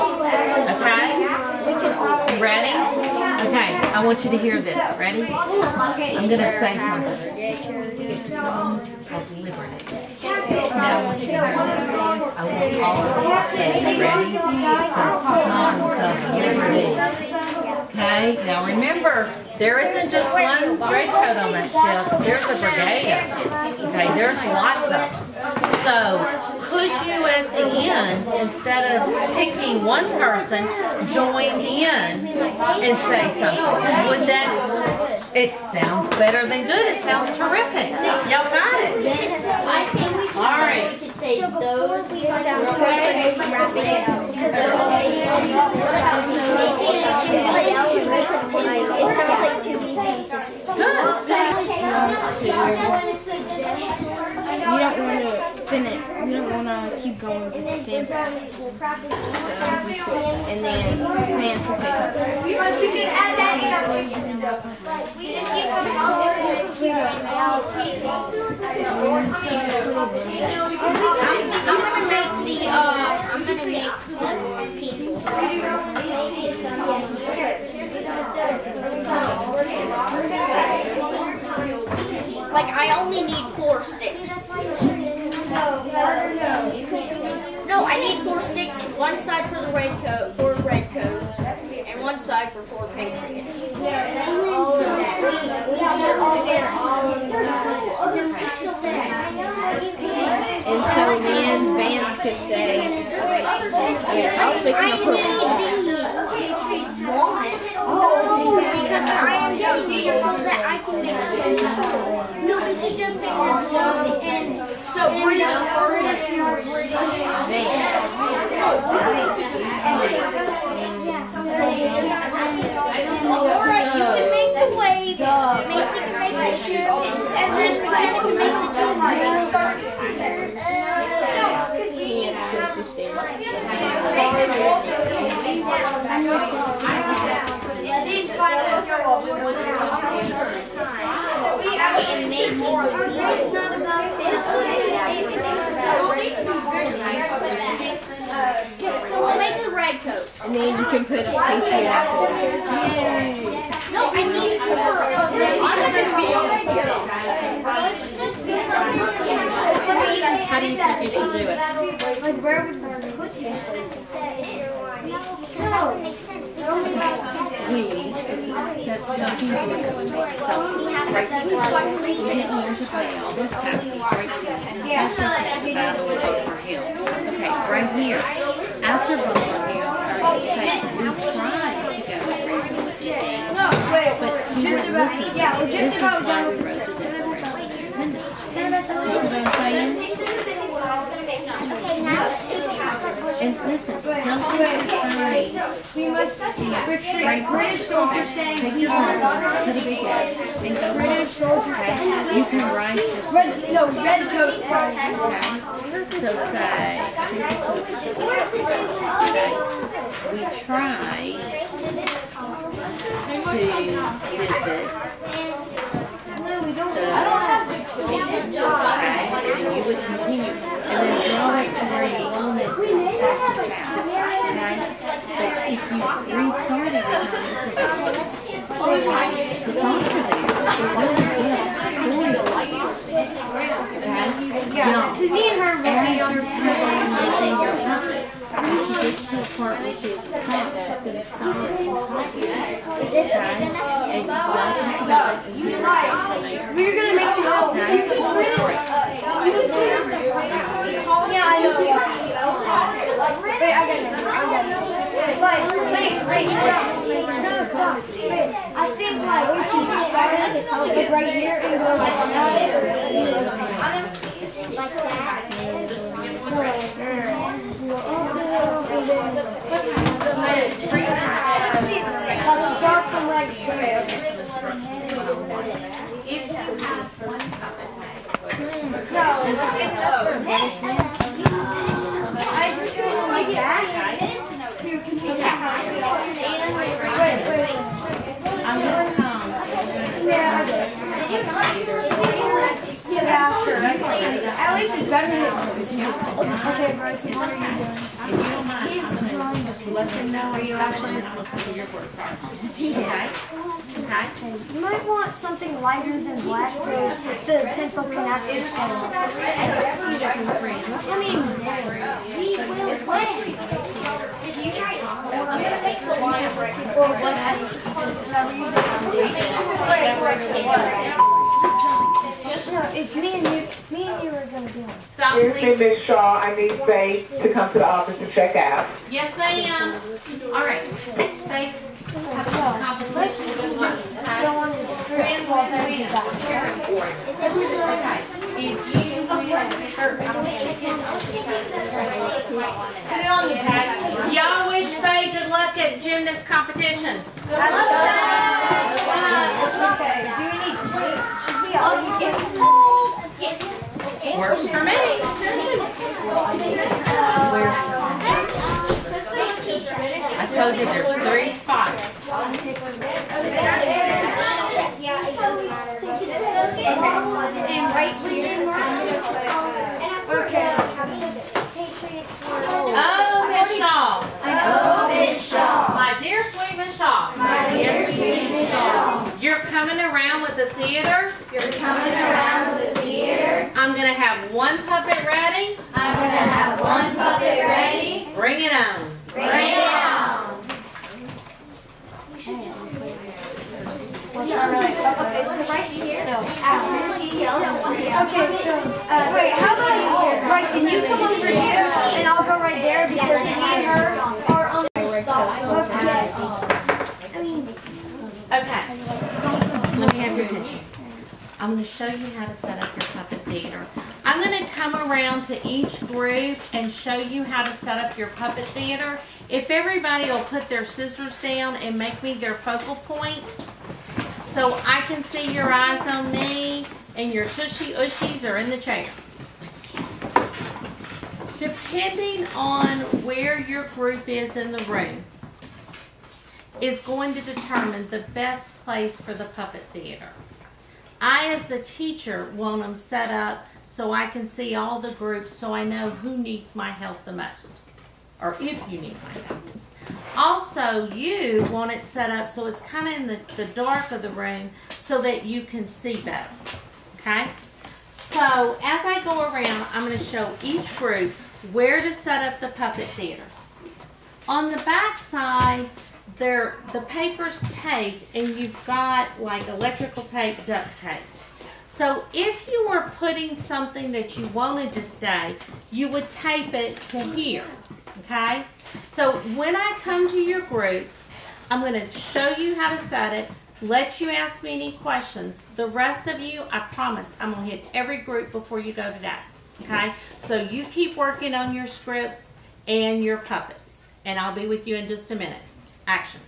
Okay? You ready? Okay, I want you to hear this. Ready? I'm going to say something. The Sons of Liberty. Now I want you to hear this. I want all of us to say, ready? The Sons of Liberty. Okay, now remember, there isn't just one redcoat on that ship. There's a brigade of them. Okay, there's lots of them. So, could you at the end, instead of picking one person, join in and say something? Would that It sounds better than good. It sounds terrific. Y'all got it. I think we should All right. we could say those We sound perfect. Wrap it up. It sounds like two easy. You don't want to finish. You don't want to keep going with the stamp. So we put, and then Vance will say something. You can add that in. We can keep going on. I'm gonna make the people. Like I only need 4 sticks. No, I need 4 sticks. One side for the red coat, 4 red coats, and one side for 4 patriots. And so then Vance could say, yeah, I was fixing to put Because I am doing it so that I can make it. No, we should just say so British. Laura, you can make the wave. Mason can make the shoe, and then Brandon can make the So we'll make the red coat. and then you can put a patriot afterwards. No, I need 4. How do you think you should do it? Like where would we put it? No, it makes sense. Years ago, all those taxes, especially since the battle of Bunker Hill. Okay, right here. After Bunker Hill, we tried to go crazy with the thing, but he wouldn't listen. This is why we wrote the Declaration of Independence. You see what I'm saying? And listen, don't be afraid. We must retreat. British soldiers saying, take your arm, put a big X, and go British soldiers saying, you can write your Red coat. okay? So say, I think we took okay? We tried to visit and you would continue, and then draw it to where you own it, okay? So if you restart every time, this is the thoughts are there. They're really good. Stories like this. Okay? Yeah, me and her Every other time is in your pocket. If she gets to the part which is stop, she's going to stop it and talk to you. Okay? And you guys talk about it and see what we're gonna make the whole. okay? Yeah, I know. Wait, I got it. Wait. No, stop. Wait, I think like we should start like right here and go like that. Like that. Let's start from like here. If you have one puppet, I'm going to come. Yeah, sure. At least it's better than okay, Bryce, what are you doing? If you don't mind, just let them know where you actually want to put your work card. Okay? Okay? You might want something lighter than black so the pencil can actually show up. I mean, We will play. Did you guys? I'm gonna make the line break. no, it's me and you. Me and you are gonna do it. Stop, Excuse me, please. Ms. Shaw, I need Faith to come to the office to check out. Yes, ma'am. All right. Faith, have a competition. Good luck. Okay? Y'all wish Faye good luck at gymnast competition. Good luck. Works for me. I told you there's 3 spots. And right Oh, Miss Shaw. Oh, Miss Shaw. My dear sweet Miss Shaw. My dear sweet Miss Shaw. You're coming around with the theater. You're coming around with the theater. I'm going to have 1 puppet ready. I'm going to have 1 puppet ready. Bring it on. Bring it on. Okay, so, wait, how about Bryson, you come over here, and I'll go right there, because me and her are on the spot. Okay. Let me have your attention. I'm going to show you how to set up your puppet theater. I'm going to come around to each group and show you how to set up your puppet theater. If everybody will put their scissors down and make me their focal point, so I can see your eyes on me and your tushy ushies are in the chair. Depending on where your group is in the room is going to determine the best place for the puppet theater. I, as the teacher, want them set up so I can see all the groups so I know who needs my help the most, or if you need my help. Also, you want it set up so it's kind of in the dark of the room so that you can see better, okay? So, as I go around, I'm going to show each group where to set up the puppet theater. On the back side, the paper's taped and you've got like electrical tape, duct tape. So if you were putting something that you wanted to stay, you would tape it to here, okay? So when I come to your group, I'm going to show you how to set it, let you ask me any questions. The rest of you, I promise, I'm going to hit every group before you go today, okay? So you keep working on your scripts and your puppets, and I'll be with you in just a minute. Action.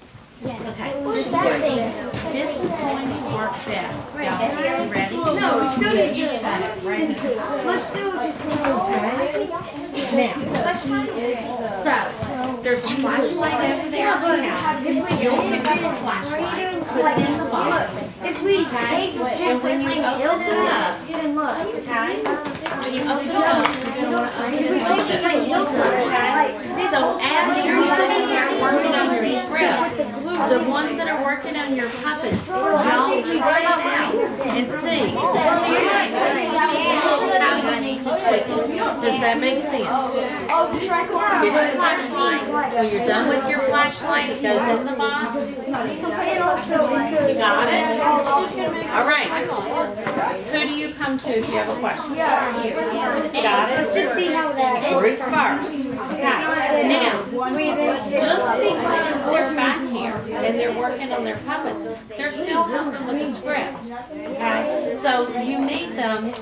Okay. This is going to work best. Y'all ready? No, we still need You set it right now. Let's do it just Okay. Now, so there's a flashlight over there on the counter. You'll pick up a flashlight, put it in the box. If we take And when you open it up, okay? When you open it up, you're going to open it up. Okay? So as you're sitting here working on your script, the ones that are working on your puppets, y'all try it out and see how you need to tweak it. Does that make sense? Get your flashlight. When you're done with your flashlight, it goes in the box. You got it? All right. Who do you come to if you have a question? Got it? just see how that Bruce first. Okay. Now, just because they're back here and they're working on their puppets, they're still helping with the script. Okay? So you need them.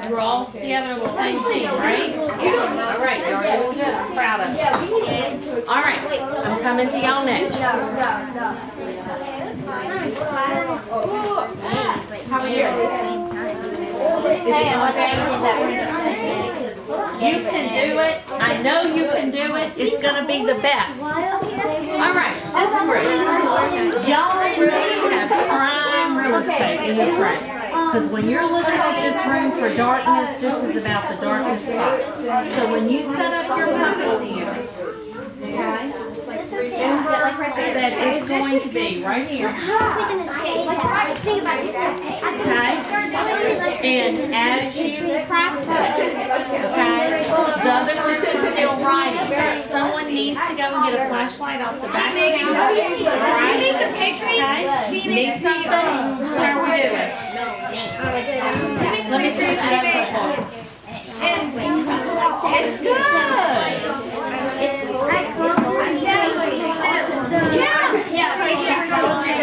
You're all together on the same team, right? All right. You're doing good. I'm proud of you. All right. I'm coming to y'all next. How are you? You can do it. I know you can do it. It's going to be the best. All right, this group. Y'all really have prime real estate in this room. Because when you're looking at this room for darkness, this is about the darkest spot. So when you set up your puppet theater, okay, that is going to be right here. How are we going to say that? Think about this. Okay? And as you practice, okay, the other group is still writing. Someone needs to go and get a flashlight off the back counter. You make the Patriots? Okay? Need something? How are we doing? Let me see what you have so far. It's good. Yeah.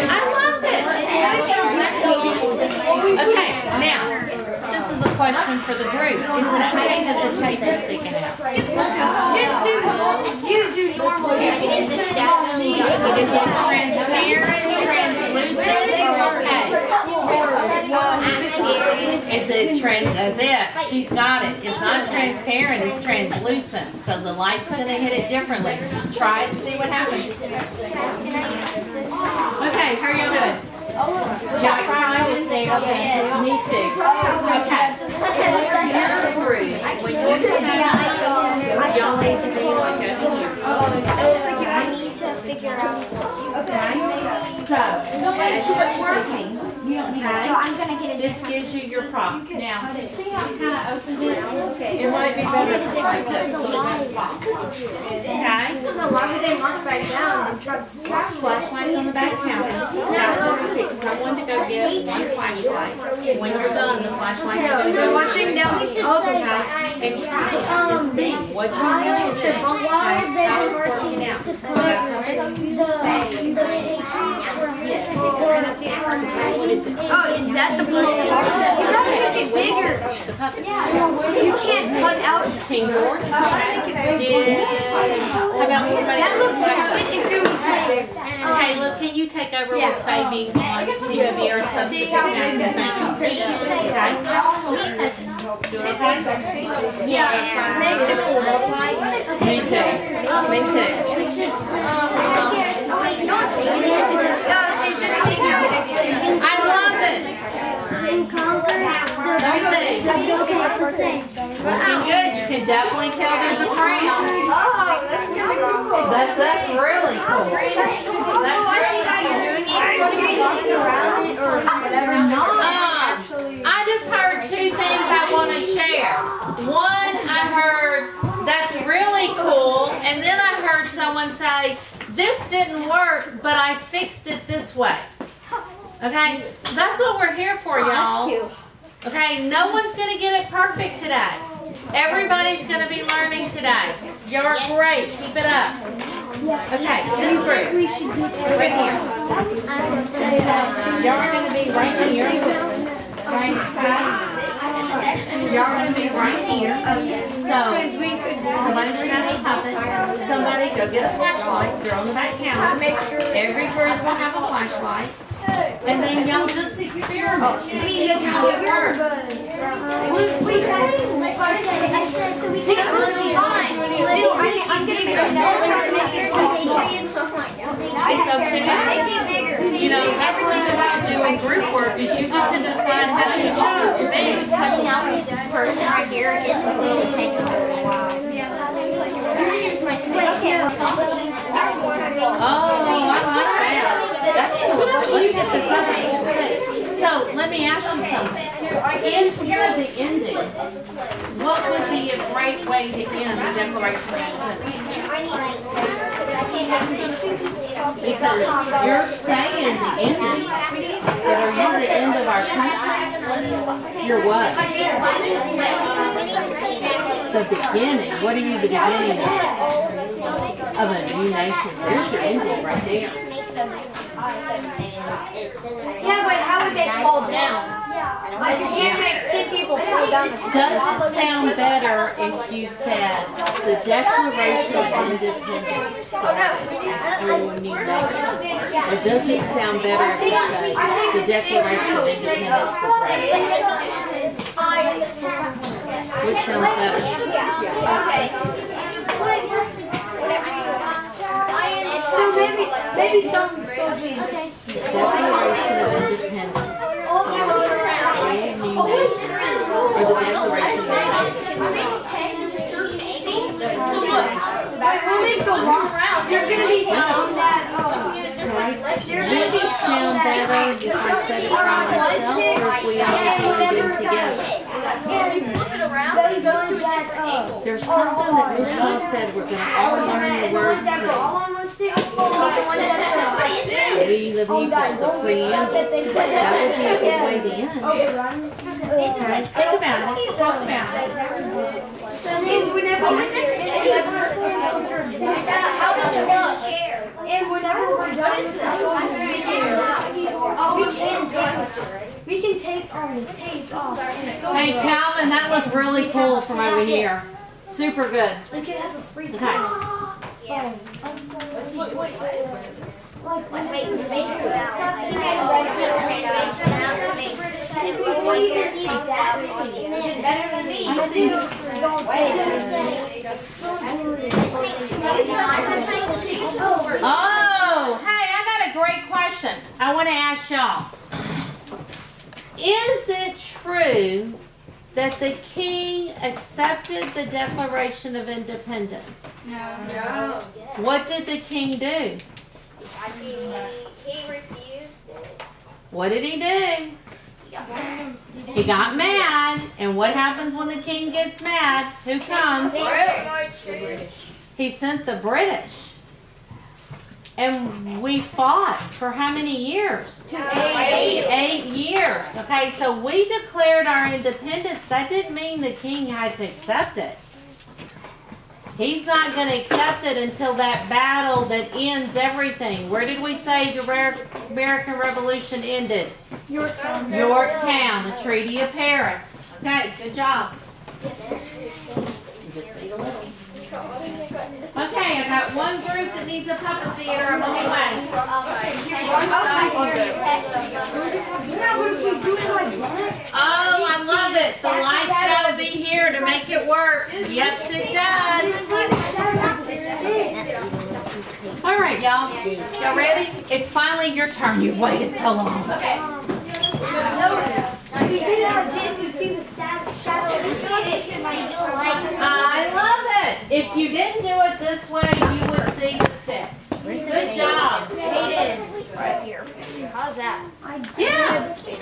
I love it. Okay. question for the group. Is it okay that the tape is sticking out? Just do normal. You do normal. Is it transparent, translucent, or okay? Is it that's it. She's got it. It's not transparent, it's translucent. So the light's going to hit it differently. Try it and see what happens. Okay, how are you doing? Yeah, try to stay up there. Me too. Okay. Your group, when you say y'all need to be like over here. I need to figure out. So, as you're working, So I'm gonna get it. this gives you your prompt. Now, see how I kind of opened it? It might be better if it's like this. Okay? Why would they mark back down? Flashlights on the back counter. Now, pick someone to go get one flashlight. When you're done, the flashlight will go. They're watching down. And try it and see what you really think. While they were marching out. to collect Oh, is that the blue? You have to make it bigger. The puppet. You can't cut out. King George. How about somebody? That looks good if it was like. Caleb, can you take over with Fabi on TV or something? See how big that is compared to. Doing okay? Yeah. Make the cool up light. Me too. Me too. No, she's just seeing how big it is. I love it. and conquer Looking good. You can definitely tell there's a crown. Oh, that's really cool. That's really cool. That's I just heard two things I want to share. One, I heard that's really cool, and then I heard someone say, this didn't work, but I fixed it this way. Okay? That's what we're here for, y'all. Okay? No one's going to get it perfect today. Everybody's going to be learning today. You're great. Keep it up. Okay, this group. Right here. Y'all are going to be right here. Y'all are going to be right here. So, somebody's going to have a puppet. Somebody go get a flashlight. They're on the back counter. Make sure every group will have a flashlight. And then y'all just experiment. See how it works. I'm gonna be trying to make it and stuff like that. It's up to you. You know, that's the thing about doing group work is you get to decide how you want it to be. Cutting out this person right here is really taking a while. Oh, I like that. That's cool. Let's get this up. So, let me ask you something. If you're the ending, what would be a great way to end the Declaration of Independence? Because you're saying the ending, but are you the end of our country? You're what? The beginning. What are you the beginning of a new nation? There's your ending right there. Yeah, but how would they fall down? Like, you can't make 10 people fall down. Does it sound better if you said the Declaration of Independence through a new nation? Or does it sound better if you said the Declaration of Independence was ratified? Which sounds better? Okay. So maybe something still be. The Declaration of Independence started a new nation, or the Declaration of Independence. We'll make the long round. There's going to be some that, Would it sound better if I said it by myself, or if we all repeated it together? There's something that Miss Shaw said we're going to all learn the words to. We the people, so preamble. That would be a good way to end. Okay. Think about it. Talk about it. And whenever we're done with this, we can take tape off. Hey, Calvin, that looked really cool from over here. Super good. We could have a free Okay. Yeah. Wait, space it out. Space it out to make it look like there's things out on the end. better than me. Oh, hey, I got a great question. I want to ask y'all. Is it true that the king accepted the Declaration of Independence? No. What did the king do? He refused it. What did he do? He got mad. And what happens when the king gets mad? Who comes? He sent the British. And we fought for how many years? 8 years. Okay, so we declared our independence. That didn't mean the king had to accept it. He's not going to accept it until that battle that ends everything. Where did we say the American Revolution ended? Yorktown. Yorktown, the Treaty of Paris. Okay, good job. Okay, I got one group that needs a puppet theater. I'm on the way. Oh, I love it. The light's got to be here to make it work. Yes, it does. All right, y'all. Y'all ready? It's finally your turn. You've waited so long. Okay. I love it. If you didn't do it this way, you would see the stick. Good job. Right here. How's that? Yeah. Okay.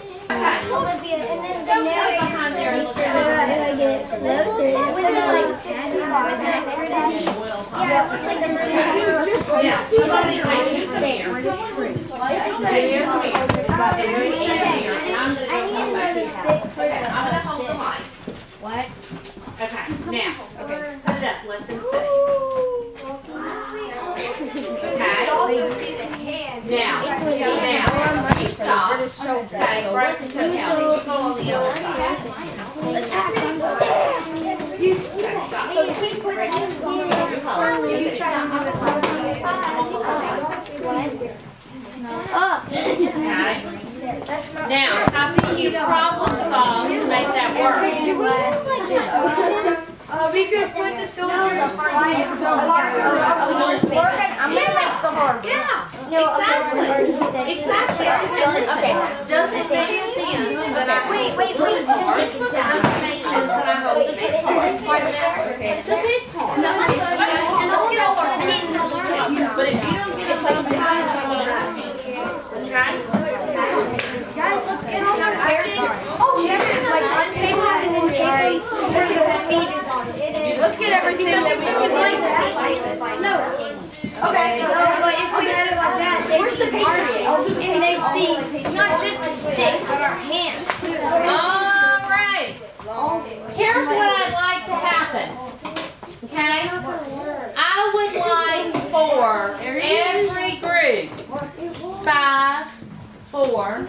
Don't go behind there. Yeah, it looks like Yeah. Somebody take you some here. Okay, I'm going to hold the light. What? Okay, now. Okay, put it up. Let them see. Okay. See the hand. Now, you stop. Okay, brush and cook out. You go on the other side. You see that? So the king put it in Okay. Now, how can you problem solve to make that work? we could put the soldiers the harbor up on this board. I'm going to make the harbor. Yeah, exactly. Okay, does it make sense that I Wait. does it make sense that I hold the big part? The big part. And let's get all our But if you don't get it both sides, okay? Guys, let's get all our hair. Oh, shit. Like untable it and then tape it where the feet is on it. Let's get everything that we can. No. Okay, but if we had it like that, where's the picture? And they'd see not just the stick, but our hands too. All right. Here's what I'd like to happen. Okay? I would like for every group 5, 4,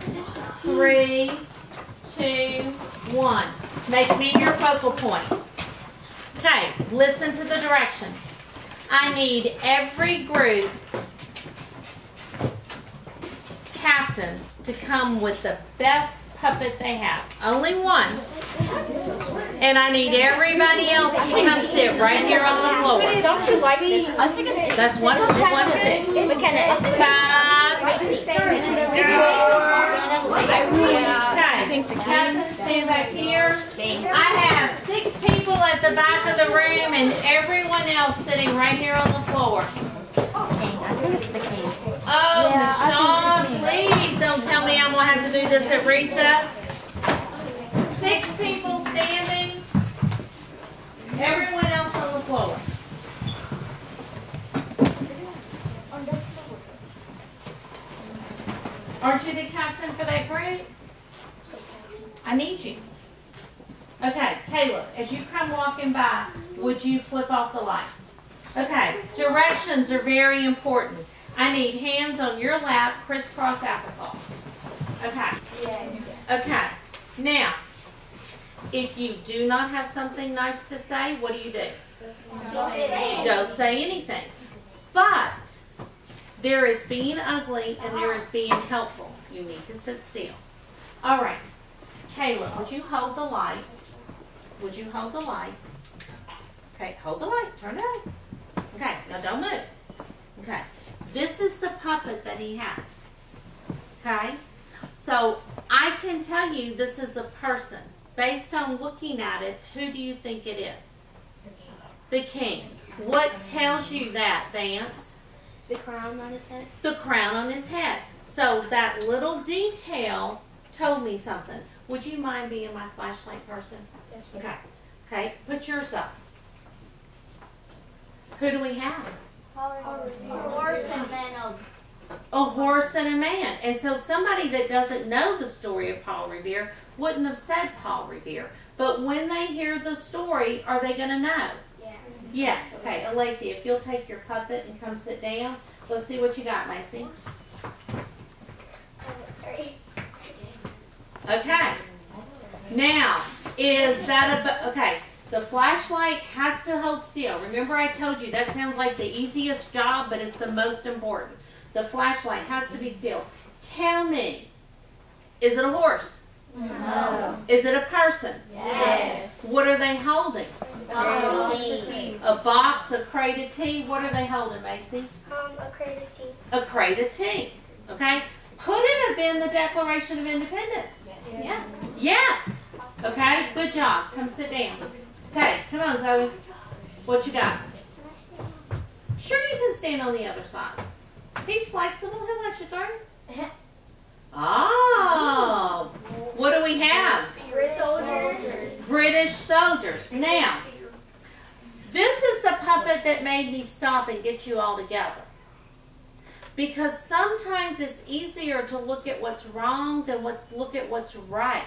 3, 2, 1. Make me your focal point. Okay, listen to the directions. I need every group captain to come with the best puppet they have. Only one. And I need everybody else to come sit right here on the floor. Don't you like this? I think it's That's one stick. 5, 4, okay. Captain, stand back here. I have 6 people at the back of the room and everyone else sitting right here on the floor. I think it's the king. Oh, Michelle, please don't tell me I'm going to have to do this at recess. 6 people standing. Everyone else on the floor. Aren't you the captain for that group? I need you. Okay, Caleb, as you come walking by, would you flip off the lights? Okay, directions are very important. I need hands on your lap, crisscross applesauce. Okay. Okay. Now, if you do not have something nice to say, what do? Don't say anything. But there is being ugly and there is being helpful. You need to sit still. All right. Caleb, would you hold the light? Would you hold the light? Okay, hold the light. Turn it on. Okay, now don't move. Okay. This is the puppet that he has. Okay? So I can tell you this is a person. Based on looking at it, who do you think it is? The king. What tells you that, Vance? The crown on his head. The crown on his head. So that little detail told me something. Would you mind being my flashlight person? Yes. Okay. Okay, put yours up. Who do we have? A horse and then A horse and a man. And so somebody that doesn't know the story of Paul Revere wouldn't have said Paul Revere. But when they hear the story, are they going to know? Yeah. Yes. Okay, Alethea, if you'll take your puppet and come sit down. Let's see what you got, Macy. Sorry. Okay. Now, is that okay, the flashlight has to hold still. Remember I told you that sounds like the easiest job, but it's the most important. The flashlight has to be still. Tell me, is it a horse? No. Is it a person? Yes. What are they holding? Tea. A box, a crate of tea. What are they holding, Macy? A crate of tea. A crate of tea. Okay? Could it have been the Declaration of Independence? Yeah. Yes. Okay, good job. Come sit down. Okay, come on, Zoe. What you got? Sure, you can stand on the other side. He's flexible. He'll let you through. Oh, what do we have? Soldiers. British soldiers. Now, this is the puppet that made me stop and get you all together. Because sometimes it's easier to look at what's wrong than look at what's right.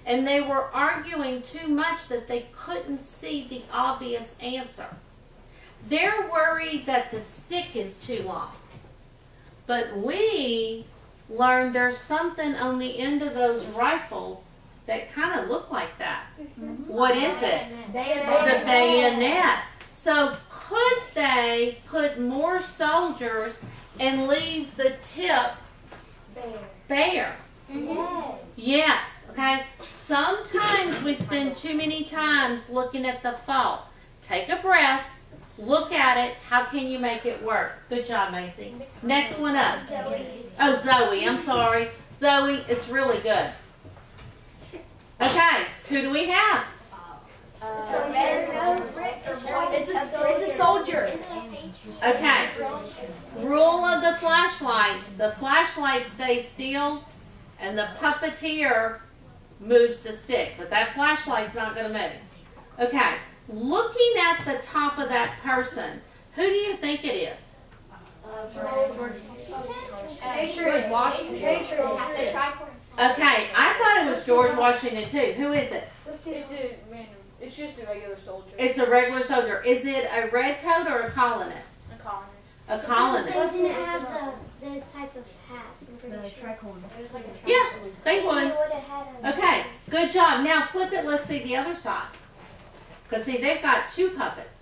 And they were arguing too much that they couldn't see the obvious answer. They're worried that the stick is too long. But we learned there's something on the end of those rifles that kind of look like that. What is it? The bayonet. So could they put more soldiers and leave the tip bare? Yes. Okay. Sometimes we spend too many times looking at the fault. Take a breath. Look at it. How can you make it work? Good job, Macy. Next one up. Oh, Zoe. I'm sorry. Zoe, it's really good. Okay. Who do we have? It's a soldier. Okay. Rule of the flashlight. The flashlight stays still and the puppeteer moves the stick. But that flashlight's not going to move. Okay. Looking at the top of that person, who do you think it is? Okay, I thought it was George Washington too. Who is it? It's just a regular soldier. It's a regular soldier. Is it a red coat or a colonist? A colonist. A colonist. Doesn't it have those type of hats? I'm pretty sure. Yeah, they would. They would have had Okay, good job. Now flip it. Let's see the other side. Because see, they've got two puppets.